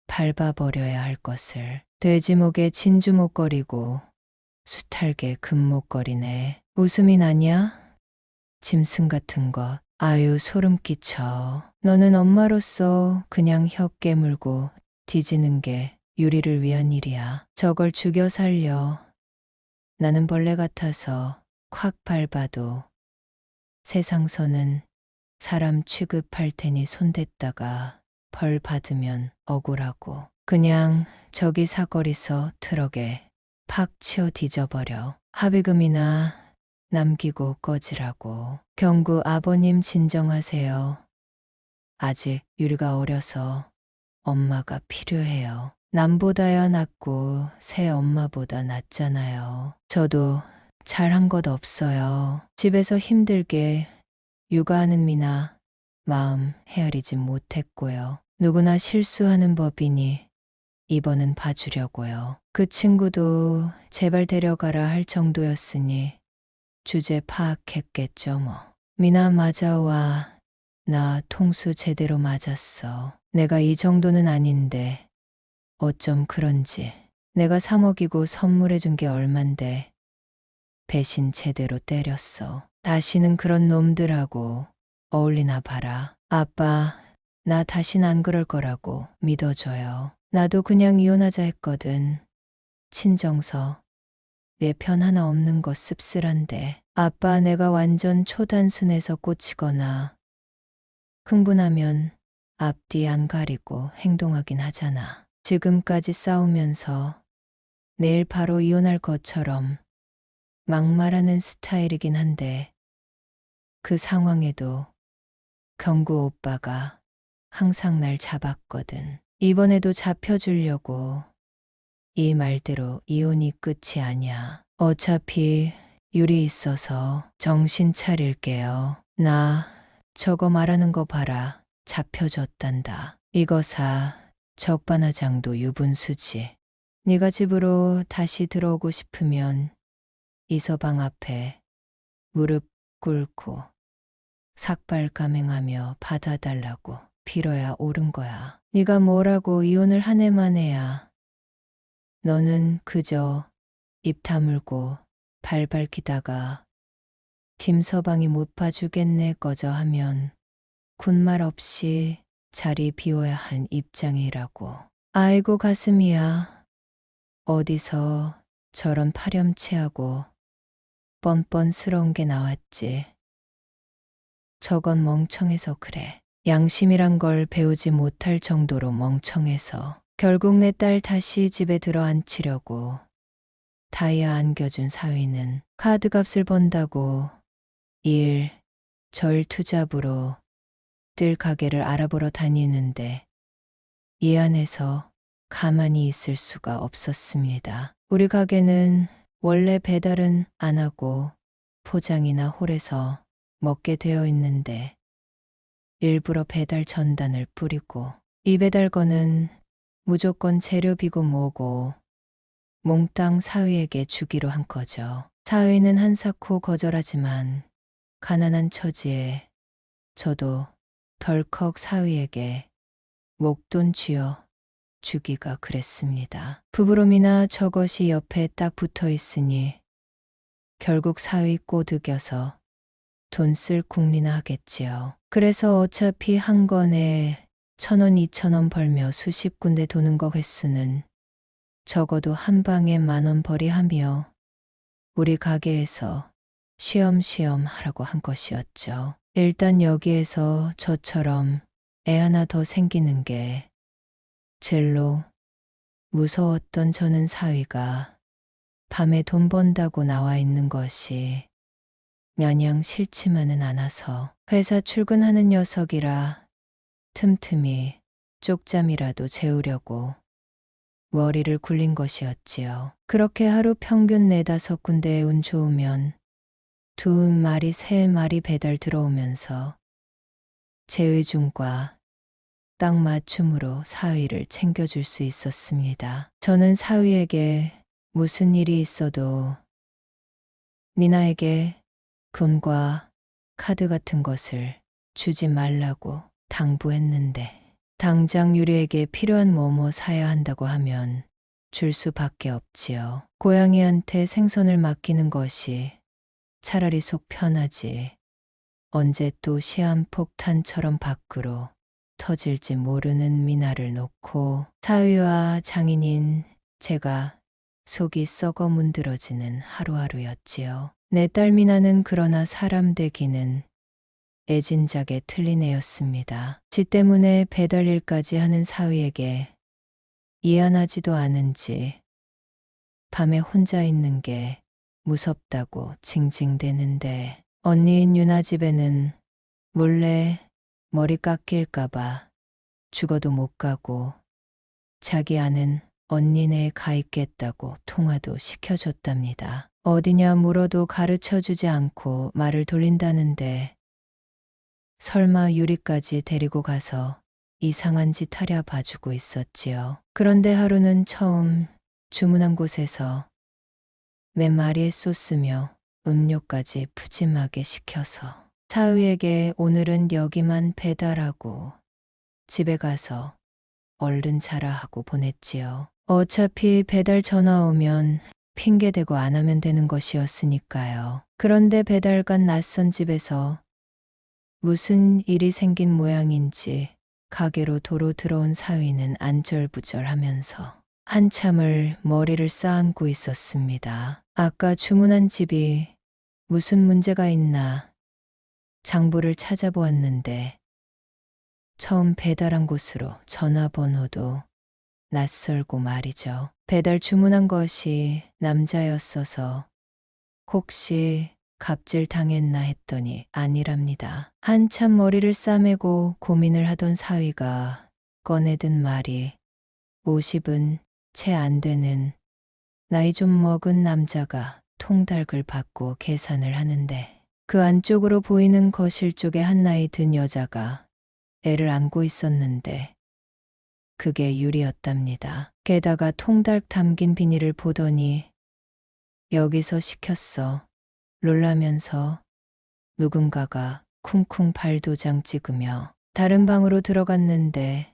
밟아버려야 할 것을. 돼지목에 진주목걸이고 수탈개 금목걸이네. 웃음이 나냐? 짐승 같은 것. 아유 소름 끼쳐. 너는 엄마로서 그냥 혀 깨물고 뒤지는 게 유리를 위한 일이야. 저걸 죽여 살려. 나는 벌레 같아서 콱 밟아도 세상서는 사람 취급할 테니 손댔다가 벌 받으면 억울하고. 그냥 저기 사거리서 트럭에 팍 치어 뒤져버려. 합의금이나 남기고 꺼지라고. 경구 아버님 진정하세요. 아직 유리가 어려서 엄마가 필요해요. 남보다야 낫고 새 엄마보다 낫잖아요. 저도 잘한 것 없어요. 집에서 힘들게 육아하는 미나 마음 헤아리지 못했고요. 누구나 실수하는 법이니 이번은 봐주려고요. 그 친구도 제발 데려가라 할 정도였으니 주제 파악했겠죠 뭐. 미나 맞아와. 나 통수 제대로 맞았어. 내가 이 정도는 아닌데 어쩜 그런지. 내가 사 먹이고 선물해 준 게 얼만데 배신 제대로 때렸어. 다시는 그런 놈들하고 어울리나 봐라. 아빠, 나 다신 안 그럴 거라고 믿어줘요. 나도 그냥 이혼하자 했거든. 친정서. 내 편 하나 없는 거 씁쓸한데. 아빠, 내가 완전 초단순해서 꽂히거나 흥분하면 앞뒤 안 가리고 행동하긴 하잖아. 지금까지 싸우면서 내일 바로 이혼할 것처럼 막말하는 스타일이긴 한데 그 상황에도 경구 오빠가 항상 날 잡았거든. 이번에도 잡혀주려고. 이 말대로 이혼이 끝이 아니야. 어차피 유리 있어서 정신 차릴게요. 나 저거 말하는 거 봐라. 잡혀줬단다. 이거 사. 적반하장도 유분수지. 네가 집으로 다시 들어오고 싶으면 이서방 앞에 무릎 꿇고 삭발 감행하며 받아달라고 빌어야 옳은 거야. 네가 뭐라고 이혼을 한 해만 해야. 너는 그저 입 다물고 발 밝히다가 김서방이 못 봐주겠네 꺼져 하면 군말 없이 자리 비워야 한 입장이라고. 아이고 가슴이야. 어디서 저런 파렴치하고 뻔뻔스러운 게 나왔지. 저건 멍청해서 그래. 양심이란 걸 배우지 못할 정도로 멍청해서. 결국 내 딸 다시 집에 들어 앉히려고 다이아 안겨준 사위는 카드값을 번다고 일, 절 투잡으로 뜰 가게를 알아보러 다니는데 이 안에서 가만히 있을 수가 없었습니다. 우리 가게는 원래 배달은 안 하고 포장이나 홀에서 먹게 되어 있는데 일부러 배달 전단을 뿌리고 이 배달건은 무조건 재료비고 뭐고 몽땅 사위에게 주기로 한 거죠. 사위는 한사코 거절하지만 가난한 처지에 저도 덜컥 사위에게 목돈 쥐어 주기가 그랬습니다. 부부름이나 저것이 옆에 딱 붙어 있으니 결국 사위 꼬드겨서 돈 쓸 궁리나 하겠지요. 그래서 어차피 한 건에 1,000원, 2,000원 벌며 수십 군데 도는 거 횟수는 적어도 한 방에 10,000원 벌이하며 우리 가게에서 쉬엄쉬엄 하라고 한 것이었죠. 일단 여기에서 저처럼 애 하나 더 생기는 게 젤로 무서웠던 저는 사위가 밤에 돈 번다고 나와 있는 것이 마냥 싫지만은 않아서 회사 출근하는 녀석이라 틈틈이 쪽잠이라도 재우려고 머리를 굴린 것이었지요. 그렇게 하루 평균 4-5군데에 운 좋으면 2마리 3마리 배달 들어오면서 재의중과 딱 맞춤으로 사위를 챙겨줄 수 있었습니다. 저는 사위에게 무슨 일이 있어도 미나에게 돈과 카드 같은 것을 주지 말라고 당부했는데 당장 유리에게 필요한 뭐뭐 사야 한다고 하면 줄 수밖에 없지요. 고양이한테 생선을 맡기는 것이 차라리 속 편하지. 언제 또 시한폭탄처럼 밖으로 터질지 모르는 미나를 놓고 사위와 장인인 제가 속이 썩어 문드러지는 하루하루였지요. 내 딸 미나는 그러나 사람 되기는 애진작에 틀린 애였습니다. 지 때문에 배달일까지 하는 사위에게 이안하지도 않은지 밤에 혼자 있는 게 무섭다고 징징대는데 언니인 유나 집에는 몰래 머리 깎일까봐 죽어도 못 가고 자기 아는 언니네에 가 있겠다고 통화도 시켜줬답니다. 어디냐 물어도 가르쳐주지 않고 말을 돌린다는데 설마 유리까지 데리고 가서 이상한 짓 하랴 봐주고 있었지요. 그런데 하루는 처음 주문한 곳에서 몇 마리의 소스며 음료까지 푸짐하게 시켜서 사위에게 오늘은 여기만 배달하고 집에 가서 얼른 자라 하고 보냈지요. 어차피 배달 전화 오면 핑계대고 안 하면 되는 것이었으니까요. 그런데 배달 간 낯선 집에서 무슨 일이 생긴 모양인지 가게로 도로 들어온 사위는 안절부절하면서 한참을 머리를 쌓고 있었습니다. 아까 주문한 집이 무슨 문제가 있나 장부를 찾아보았는데 처음 배달한 곳으로 전화번호도 낯설고 말이죠. 배달 주문한 것이 남자였어서 혹시 갑질 당했나 했더니 아니랍니다. 한참 머리를 싸매고 고민을 하던 사위가 꺼내든 말이 50은 채 안 되는 나이 좀 먹은 남자가 통닭을 받고 계산을 하는데 그 안쪽으로 보이는 거실 쪽에 한 나이 든 여자가 애를 안고 있었는데 그게 유리였답니다. 게다가 통닭 담긴 비닐을 보더니 여기서 시켰어. 놀라면서 누군가가 쿵쿵 발도장 찍으며 다른 방으로 들어갔는데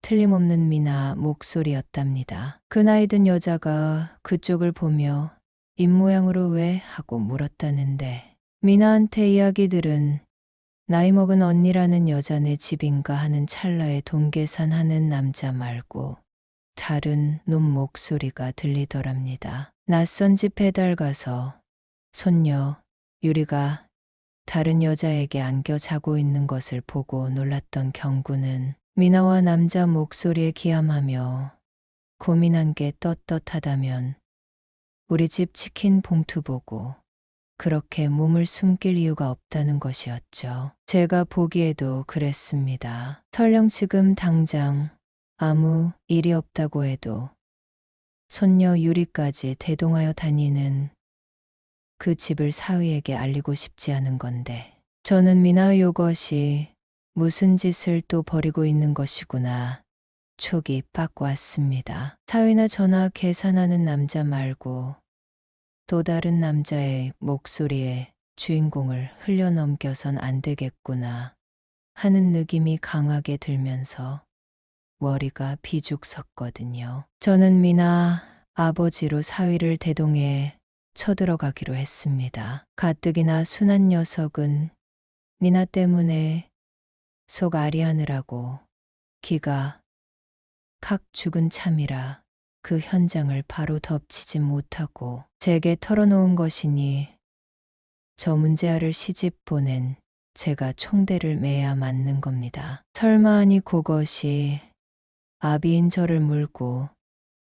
틀림없는 미나 목소리였답니다. 그 나이 든 여자가 그쪽을 보며 입모양으로 왜 하고 물었다는데 미나한테 이야기 들은 나이 먹은 언니라는 여자네 집인가 하는 찰나에 돈 계산하는 남자 말고 다른 놈 목소리가 들리더랍니다. 낯선 집 배달 가서 손녀 유리가 다른 여자에게 안겨 자고 있는 것을 보고 놀랐던 경구는 미나와 남자 목소리에 기함하며 고민한 게 떳떳하다면 우리 집 치킨 봉투 보고 그렇게 몸을 숨길 이유가 없다는 것이었죠. 제가 보기에도 그랬습니다. 설령 지금 당장 아무 일이 없다고 해도 손녀 유리까지 대동하여 다니는 그 집을 사위에게 알리고 싶지 않은 건데 저는 미나의 요것이 무슨 짓을 또 벌이고 있는 것이구나 촉이 빡 왔습니다. 사위나 저나 계산하는 남자 말고 또 다른 남자의 목소리에 주인공을 흘려넘겨선 안 되겠구나 하는 느낌이 강하게 들면서 머리가 비죽 섰거든요. 저는 미나 아버지로 사위를 대동해 쳐들어가기로 했습니다. 가뜩이나 순한 녀석은 미나 때문에 속 아리하느라고 기가 칵 죽은 참이라 그 현장을 바로 덮치지 못하고 제게 털어놓은 것이니 저 문제아를 시집 보낸 제가 총대를 매야 맞는 겁니다. 설마 하니 그것이 아비인 저를 물고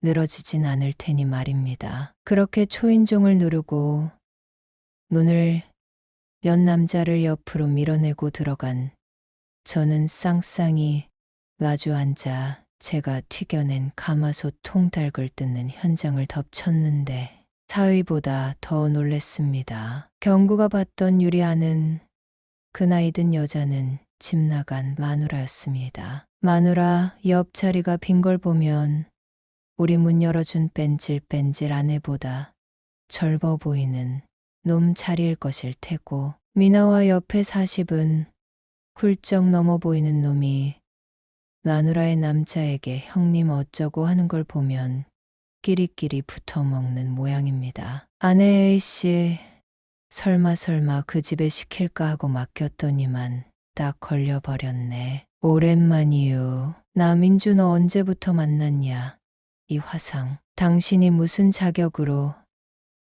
늘어지진 않을 테니 말입니다. 그렇게 초인종을 누르고 문을 연 남자를 옆으로 밀어내고 들어간 저는 쌍쌍이 마주 앉아 제가 튀겨낸 가마솥 통닭을 뜯는 현장을 덮쳤는데 사위보다 더 놀랬습니다. 경구가 봤던 유리아는 그 나이 든 여자는 집 나간 마누라였습니다. 마누라 옆자리가 빈 걸 보면 우리 문 열어준 뺀질뺀질 아내보다 젊어 보이는 놈 자리일 것일 테고, 미나와 옆에 40은 훌쩍 넘어 보이는 놈이 마누라의 남자에게 형님 어쩌고 하는 걸 보면 끼리끼리 붙어먹는 모양입니다. 아내 A씨, 설마 그 집에 시킬까 하고 맡겼더니만 딱 걸려버렸네. 오랜만이요. 나 민주 너 언제부터 만났냐? 이 화상. 당신이 무슨 자격으로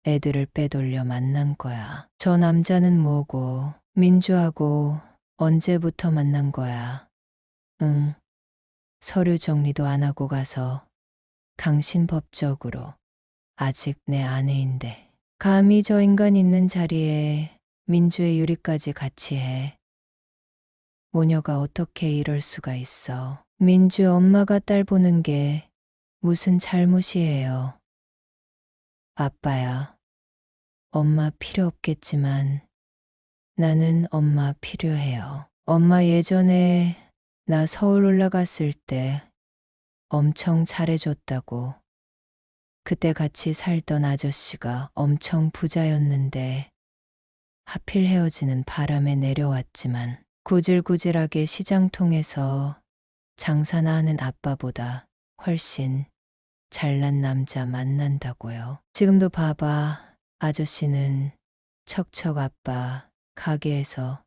애들을 빼돌려 만난 거야. 저 남자는 뭐고, 민주하고 언제부터 만난 거야? 응. 서류 정리도 안 하고 가서 당신 법적으로 아직 내 아내인데 감히 저 인간 있는 자리에 민주의 유리까지 같이 해. 모녀가 어떻게 이럴 수가 있어. 민주 엄마가 딸 보는 게 무슨 잘못이에요. 아빠야, 엄마 필요 없겠지만 나는 엄마 필요해요. 엄마 예전에 나 서울 올라갔을 때 엄청 잘해줬다고. 그때 같이 살던 아저씨가 엄청 부자였는데 하필 헤어지는 바람에 내려왔지만 구질구질하게 시장통에서 장사나 하는 아빠보다 훨씬 잘난 남자 만난다고요. 지금도 봐봐. 아저씨는 척척 아빠 가게에서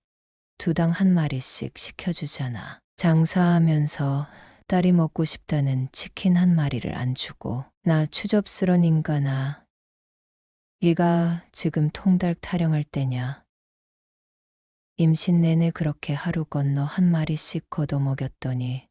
두당 한 마리씩 시켜주잖아. 장사하면서 딸이 먹고 싶다는 치킨 한 마리를 안 주고. 나 추접스런 인간아. 네가 지금 통닭 타령할 때냐? 임신 내내 그렇게 하루 건너 한 마리씩 걷어 먹였더니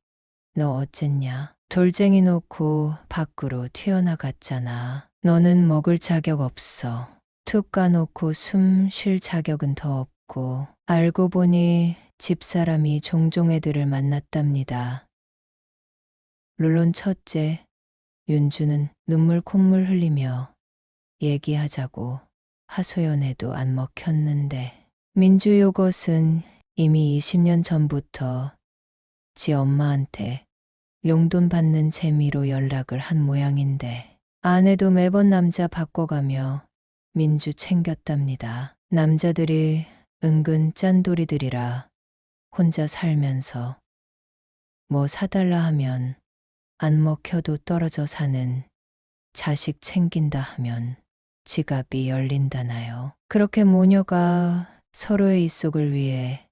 너 어쨌냐? 돌쟁이 놓고 밖으로 튀어나갔잖아. 너는 먹을 자격 없어. 툭 까놓고 숨 쉴 자격은 더 없고. 알고 보니 집사람이 종종 애들을 만났답니다. 물론 첫째, 윤주는 눈물 콧물 흘리며 얘기하자고 하소연해도 안 먹혔는데, 민주 요것은 이미 20년 전부터 지 엄마한테 용돈 받는 재미로 연락을 한 모양인데, 아내도 매번 남자 바꿔가며 민주 챙겼답니다. 남자들이 은근 짠돌이들이라 혼자 살면서 뭐 사달라 하면 안 먹혀도 떨어져 사는, 자식 챙긴다 하면 지갑이 열린다나요. 그렇게 모녀가 서로의 입속을 위해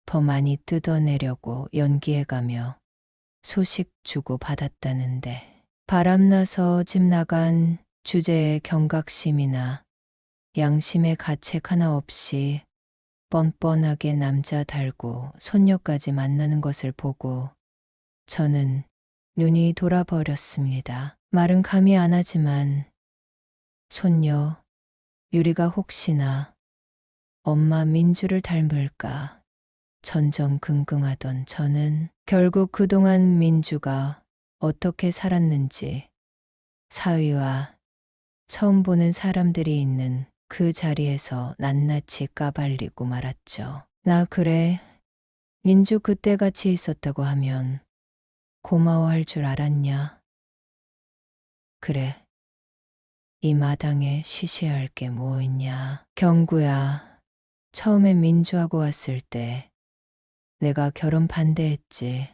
더 많이 뜯어내려고 연기해가며 소식 주고 받았다는데, 바람나서 집 나간 주제의 경각심이나 양심의 가책 하나 없이 뻔뻔하게 남자 달고 손녀까지 만나는 것을 보고 저는 눈이 돌아버렸습니다. 말은 감히 안 하지만 손녀 유리가 혹시나 엄마 민주를 닮을까 전전긍긍하던 저는 결국 그동안 민주가 어떻게 살았는지 사위와 처음 보는 사람들이 있는 그 자리에서 낱낱이 까발리고 말았죠. 나 그래, 민주 그때 같이 있었다고 하면 고마워할 줄 알았냐? 그래, 이 마당에 쉬쉬할 게 뭐 있냐? 경구야, 처음에 민주하고 왔을 때 내가 결혼 반대했지.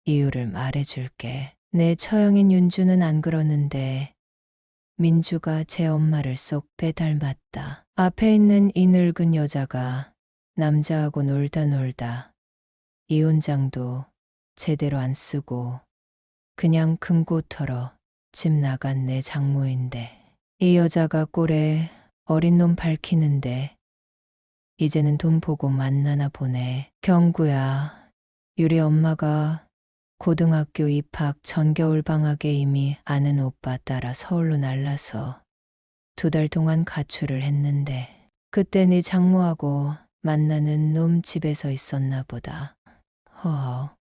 이유를 말해줄게. 내 처형인 윤주는 안 그러는데 민주가 제 엄마를 쏙 빼닮았다. 앞에 있는 이 늙은 여자가 남자하고 놀다 이혼장도 제대로 안 쓰고 그냥 금고 털어 집 나간 내 장모인데, 이 여자가 꼴에 어린 놈 밝히는데 이제는 돈 보고 만나나 보네. 경구야, 유리 엄마가 고등학교 입학 전겨울 방학에 이미 아는 오빠 따라 서울로 날라서 2달 동안 가출을 했는데, 그때 네 장모하고 만나는 놈 집에서 있었나 보다.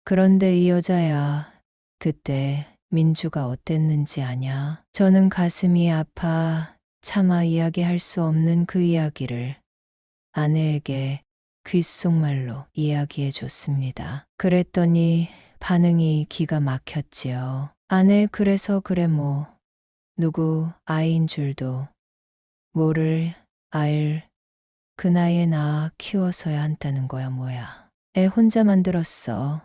그런데 이 여자야, 그때 민주가 어땠는지 아냐? 저는 가슴이 아파 차마 이야기할 수 없는 그 이야기를 아내에게 귓속말로 이야기해 줬습니다. 그랬더니 반응이 기가 막혔지요. 아내 그래서 그래 뭐 누구 아이인 줄도 모를 아이를 그 나이에 낳아 키워서야 한다는 거야 뭐야. 애 혼자 만들었어.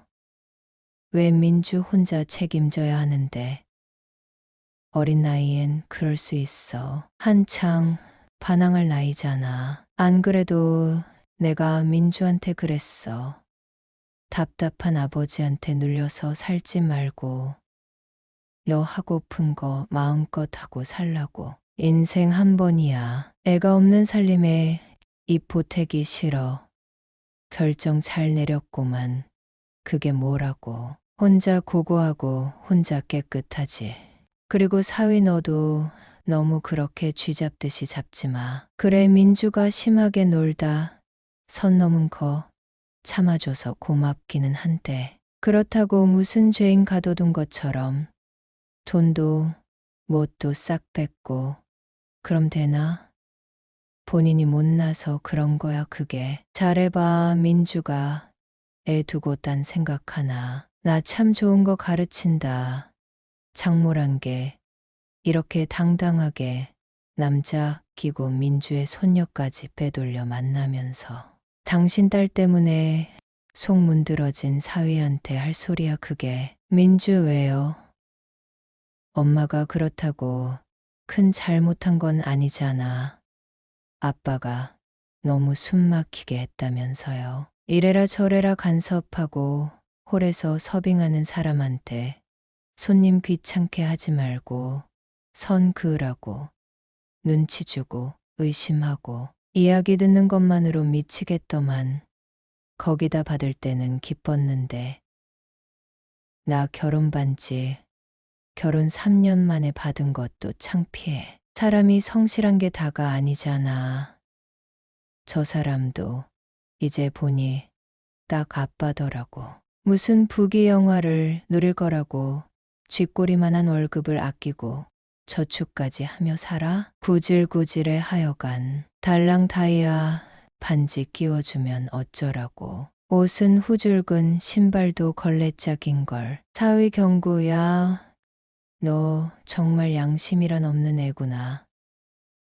왜 민주 혼자 책임져야 하는데. 어린 나이엔 그럴 수 있어. 한창 반항할 나이잖아. 안 그래도 내가 민주한테 그랬어. 답답한 아버지한테 눌려서 살지 말고 너 하고픈 거 마음껏 하고 살라고. 인생 한 번이야. 애가 없는 살림에 입 보태기 싫어. 결정 잘 내렸구만. 그게 뭐라고. 혼자 고고하고 혼자 깨끗하지. 그리고 사위 너도 너무 그렇게 쥐잡듯이 잡지 마. 그래 민주가 심하게 놀다 선 넘은 거 참아줘서 고맙기는 한데 그렇다고 무슨 죄인 가둬둔 것처럼 돈도 뭣도 싹 뺏고 그럼 되나? 본인이 못나서 그런 거야 그게. 잘해봐 민주가 애 두고 딴 생각하나. 나 참 좋은 거 가르친다. 장모란 게 이렇게 당당하게 남자 끼고 민주의 손녀까지 빼돌려 만나면서 당신 딸 때문에 속 문드러진 사위한테 할 소리야 그게. 민주 왜요? 엄마가 그렇다고 큰 잘못한 건 아니잖아. 아빠가 너무 숨막히게 했다면서요. 이래라 저래라 간섭하고 홀에서 서빙하는 사람한테 손님 귀찮게 하지 말고 선 그으라고 눈치 주고 의심하고 이야기 듣는 것만으로 미치겠더만. 거기다 받을 때는 기뻤는데 나 결혼 반지 결혼 3년 만에 받은 것도 창피해. 사람이 성실한 게 다가 아니잖아. 저 사람도 이제 보니 딱 아빠더라고. 무슨 부귀 영화를 누릴 거라고 쥐꼬리만한 월급을 아끼고 저축까지 하며 살아? 구질구질해 하여간. 달랑 다이아 반지 끼워주면 어쩌라고. 옷은 후줄근 신발도 걸레짝인걸. 사위 경구야 너 정말 양심이란 없는 애구나.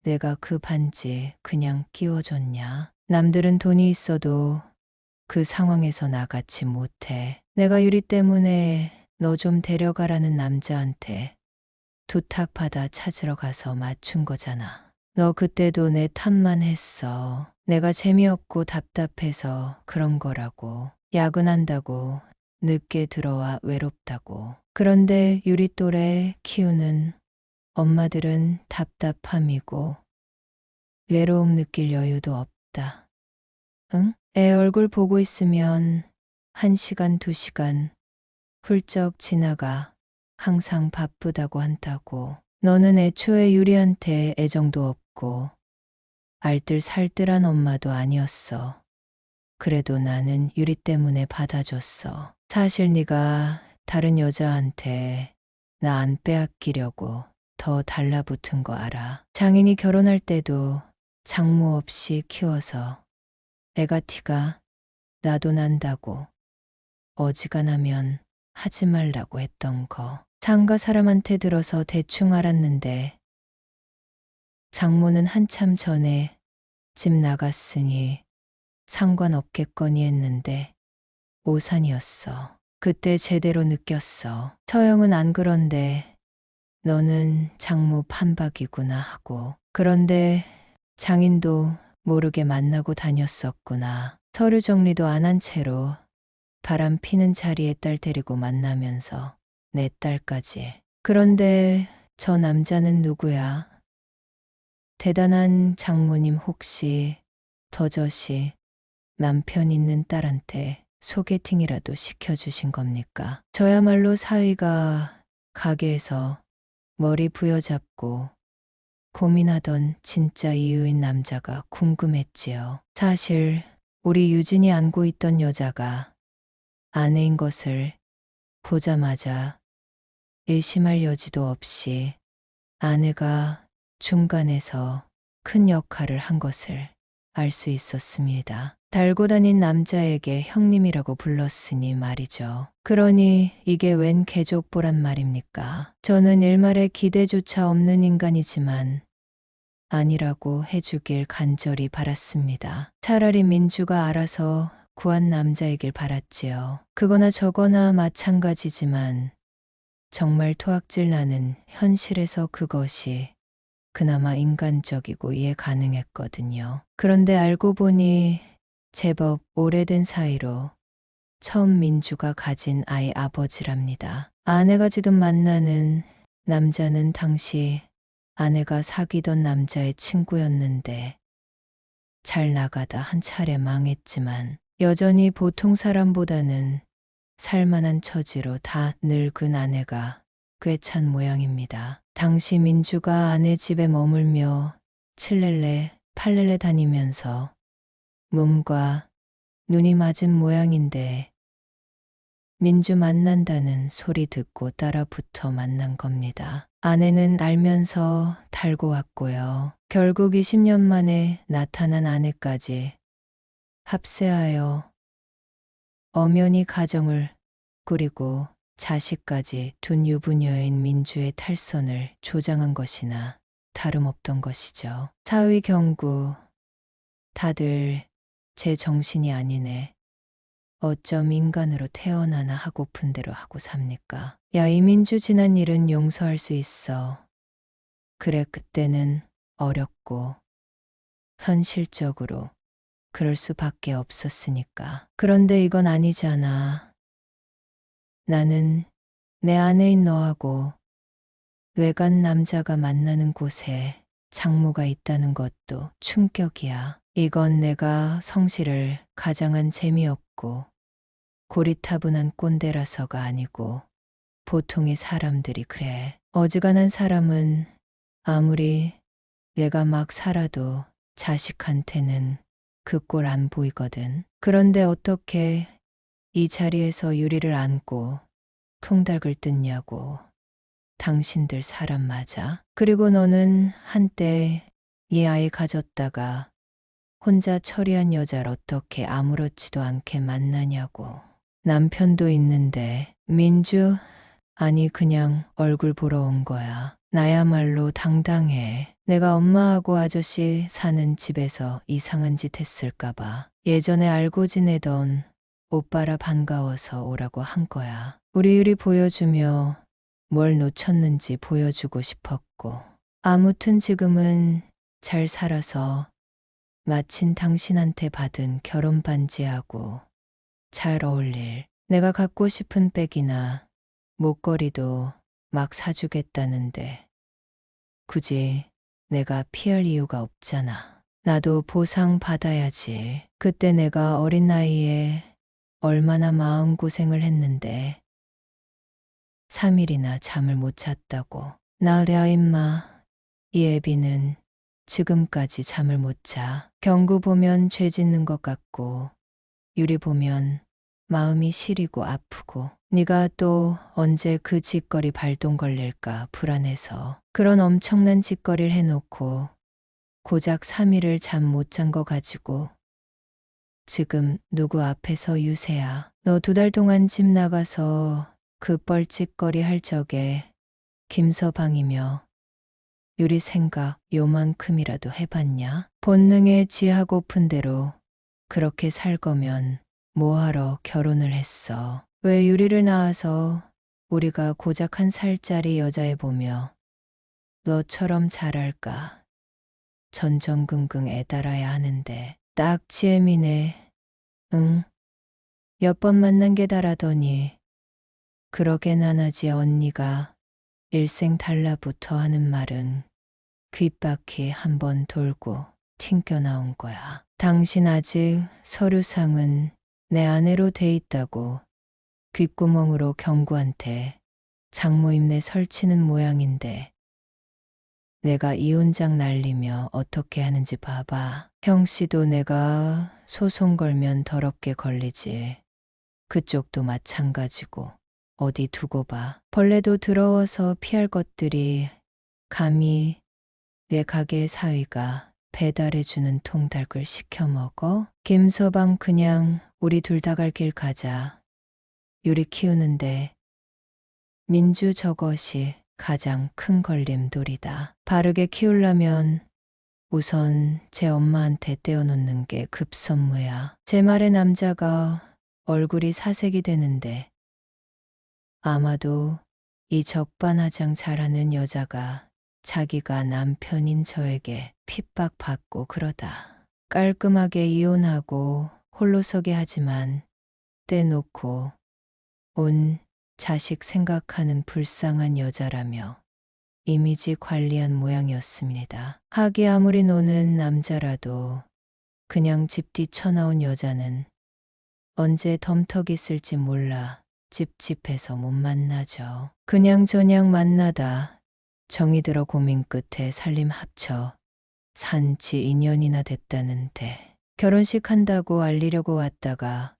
내가 그 반지 그냥 끼워줬냐? 남들은 돈이 있어도 그 상황에서 나같이 못해. 내가 유리 때문에 너 좀 데려가라는 남자한테 두탁받아 찾으러 가서 맞춘 거잖아. 너 그때도 내 탓만 했어. 내가 재미없고 답답해서 그런 거라고. 야근한다고 늦게 들어와 외롭다고. 그런데 유리 또래 키우는 엄마들은 답답함이고 외로움 느낄 여유도 없다. 응? 애 얼굴 보고 있으면 1시간, 2시간 훌쩍 지나가. 항상 바쁘다고 한다고. 너는 애초에 유리한테 애정도 없고 알뜰살뜰한 엄마도 아니었어. 그래도 나는 유리 때문에 받아줬어. 사실 네가 다른 여자한테 나 안 빼앗기려고 더 달라붙은 거 알아. 장인이 결혼할 때도 장모 없이 키워서 애가 티가 나도 난다고 어지간하면 하지 말라고 했던 거. 상가 사람한테 들어서 대충 알았는데 장모는 한참 전에 집 나갔으니 상관없겠거니 했는데 오산이었어. 그때 제대로 느꼈어. 처형은 안 그런데 너는 장모 판박이구나 하고. 그런데 장인도 모르게 만나고 다녔었구나. 서류 정리도 안 한 채로 바람 피는 자리에 딸 데리고 만나면서 내 딸까지. 그런데 저 남자는 누구야? 대단한 장모님 혹시 더저시 남편 있는 딸한테 소개팅이라도 시켜주신 겁니까? 저야말로 사위가 가게에서 머리 부여잡고 고민하던 진짜 이유인 남자가 궁금했지요. 사실 우리 유진이 안고 있던 여자가 아내인 것을 보자마자 의심할 여지도 없이 아내가 중간에서 큰 역할을 한 것을 알 수 있었습니다. 달고 다닌 남자에게 형님이라고 불렀으니 말이죠. 그러니 이게 웬 개족보란 말입니까? 저는 일말의 기대조차 없는 인간이지만 아니라고 해주길 간절히 바랐습니다. 차라리 민주가 알아서 구한 남자이길 바랐지요. 그거나 저거나 마찬가지지만 정말 토악질 나는 현실에서 그것이 그나마 인간적이고 이해 가능했거든요. 그런데 알고 보니 제법 오래된 사이로 처음 민주가 가진 아이 아버지랍니다. 아내가 지금 만나는 남자는 당시 아내가 사귀던 남자의 친구였는데 잘 나가다 한 차례 망했지만 여전히 보통 사람보다는 살만한 처지로 다 늙은 아내가 꿰찬 모양입니다. 당시 민주가 아내 집에 머물며 칠렐레 팔렐레 다니면서 몸과 눈이 맞은 모양인데 민주 만난다는 소리 듣고 따라 붙어 만난 겁니다. 아내는 알면서 달고 왔고요. 결국 20년 만에 나타난 아내까지 합세하여 엄연히 가정을 꾸리고 자식까지 둔 유부녀인 민주의 탈선을 조장한 것이나 다름없던 것이죠. 사위 경구 다들 제 정신이 아니네. 어쩜 인간으로 태어나나 하고픈 대로 하고 삽니까? 야, 이민주 지난 일은 용서할 수 있어. 그래, 그때는 어렸고 현실적으로 그럴 수밖에 없었으니까. 그런데 이건 아니잖아. 나는 내 아내인 너하고 외간 남자가 만나는 곳에 장모가 있다는 것도 충격이야. 이건 내가 성실을 가장한 재미없고 고리타분한 꼰대라서가 아니고 보통의 사람들이 그래. 어지간한 사람은 아무리 내가 막 살아도 자식한테는 그 꼴 안 보이거든. 그런데 어떻게 이 자리에서 유리를 안고 통닭을 뜯냐고. 당신들 사람 맞아? 그리고 너는 한때 이 아이 가졌다가 혼자 처리한 여자를 어떻게 아무렇지도 않게 만나냐고. 남편도 있는데 민주 아니 그냥 얼굴 보러 온 거야. 나야말로 당당해. 내가 엄마하고 아저씨 사는 집에서 이상한 짓 했을까봐 예전에 알고 지내던 오빠라 반가워서 오라고 한 거야. 우리 유리 보여주며 뭘 놓쳤는지 보여주고 싶었고. 아무튼 지금은 잘 살아서 마침 당신한테 받은 결혼 반지하고 잘 어울릴 내가 갖고 싶은 백이나 목걸이도 막 사주겠다는데 굳이 내가 피할 이유가 없잖아. 나도 보상 받아야지. 그때 내가 어린 나이에 얼마나 마음고생을 했는데 3일이나 잠을 못 잤다고. 나랴 임마. 이 애비는 지금까지 잠을 못 자. 경구 보면 죄 짓는 것 같고 유리 보면 마음이 시리고 아프고 네가 또 언제 그 짓거리 발동 걸릴까 불안해서 그런 엄청난 짓거리를 해놓고 고작 3일을 잠 못 잔 거 가지고 지금 누구 앞에서 유세야. 너 2달 동안 집 나가서 그 뻘짓거리 할 적에 김서방이며 유리 생각 요만큼이라도 해봤냐? 본능에 지하고픈 대로 그렇게 살 거면 뭐하러 결혼을 했어? 왜 유리를 낳아서 우리가 고작 1살짜리 여자애 보며 너처럼 잘할까? 전전긍긍 애달아야 하는데 딱 지혜미네. 응, 몇 번 만난 게 다라더니 그러겐 하나지. 언니가 일생 달라붙어 하는 말은 귓바퀴 한번 돌고 튕겨 나온 거야. 당신 아직 서류상은 내 아내로 돼 있다고 귓구멍으로 경구한테 장모임내 설치는 모양인데 내가 이혼장 날리며 어떻게 하는지 봐봐. 형씨도 내가 소송 걸면 더럽게 걸리지. 그쪽도 마찬가지고 어디 두고 봐. 벌레도 더러워서 피할 것들이 감히 내 가게 사위가 배달해주는 통닭을 시켜 먹어? 김서방 그냥 우리 둘 다 갈 길 가자. 유리 키우는데 민주 저것이 가장 큰 걸림돌이다. 바르게 키우려면 우선 제 엄마한테 떼어놓는 게 급선무야. 제 말에 남자가 얼굴이 사색이 되는데 아마도 이 적반하장 잘하는 여자가 자기가 남편인 저에게 핍박받고 그러다 깔끔하게 이혼하고 홀로서게 하지만 떼놓고 온 자식 생각하는 불쌍한 여자라며 이미지 관리한 모양이었습니다. 하기 아무리 노는 남자라도 그냥 집 뒤쳐나온 여자는 언제 덤터기 쓸지 몰라 찝찝해서 못 만나죠. 그냥저냥 만나다 정이 들어 고민 끝에 살림 합쳐 산지 2년이나 됐다는데 결혼식 한다고 알리려고 왔다가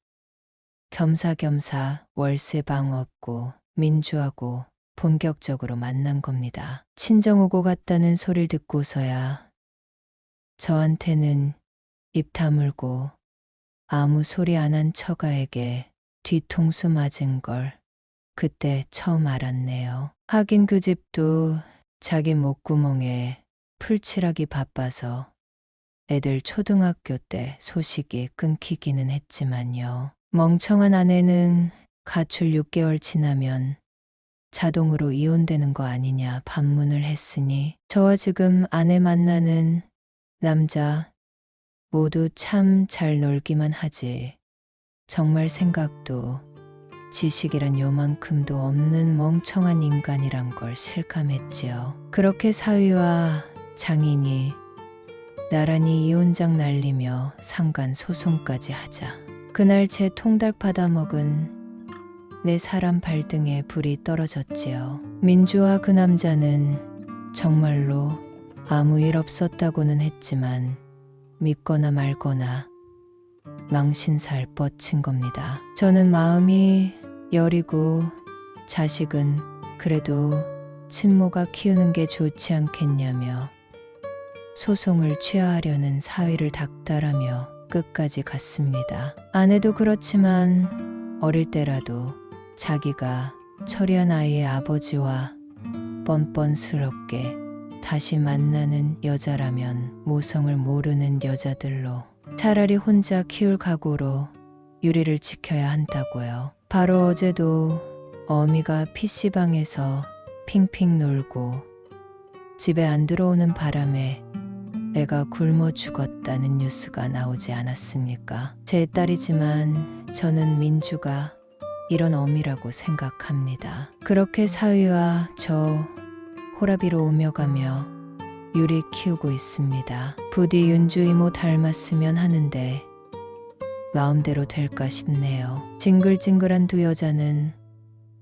겸사겸사 월세방 얻고 민주하고 본격적으로 만난 겁니다. 친정 오고 갔다는 소리를 듣고서야 저한테는 입 다물고 아무 소리 안 한 처가에게 뒤통수 맞은 걸 그때 처음 알았네요. 하긴 그 집도 자기 목구멍에 풀칠하기 바빠서 애들 초등학교 때 소식이 끊기기는 했지만요. 멍청한 아내는 가출 6개월 지나면 자동으로 이혼되는 거 아니냐 반문을 했으니 저와 지금 아내 만나는 남자 모두 참 잘 놀기만 하지 정말 생각도 지식이란 요만큼도 없는 멍청한 인간이란 걸 실감했지요. 그렇게 사위와 장인이 나란히 이혼장 날리며 상간 소송까지 하자 그날 제 통닭 받아먹은 내 사람 발등에 불이 떨어졌지요. 민주와 그 남자는 정말로 아무 일 없었다고는 했지만 믿거나 말거나 망신살 뻗친 겁니다. 저는 마음이 여리고 자식은 그래도 친모가 키우는 게 좋지 않겠냐며 소송을 취하하려는 사위를 닥달하며 끝까지 갔습니다. 아내도 그렇지만 어릴 때라도 자기가 처리한 아이의 아버지와 뻔뻔스럽게 다시 만나는 여자라면 모성을 모르는 여자들로 차라리 혼자 키울 각오로 유리를 지켜야 한다고요. 바로 어제도 어미가 PC방에서 핑핑 놀고 집에 안 들어오는 바람에 애가 굶어 죽었다는 뉴스가 나오지 않았습니까? 제 딸이지만 저는 민주가 이런 어미라고 생각합니다. 그렇게 사위와 저 호라비로 오며 가며 유리 키우고 있습니다. 부디 윤주 이모 닮았으면 하는데 마음대로 될까 싶네요. 징글징글한 두 여자는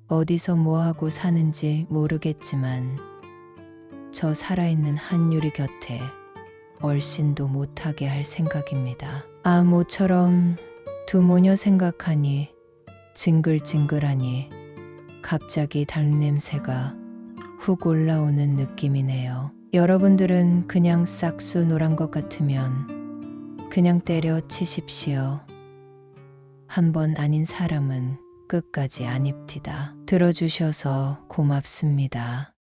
어디서 뭐하고 사는지 모르겠지만 저 살아있는 한유리 곁에 얼씬도 못하게 할 생각입니다. 아, 모처럼 두 모녀 생각하니 징글징글하니 갑자기 닭 냄새가 훅 올라오는 느낌이네요. 여러분들은 그냥 싹수 노란 것 같으면 그냥 때려 치십시오. 한 번 아닌 사람은 끝까지 안 입디다. 들어주셔서 고맙습니다.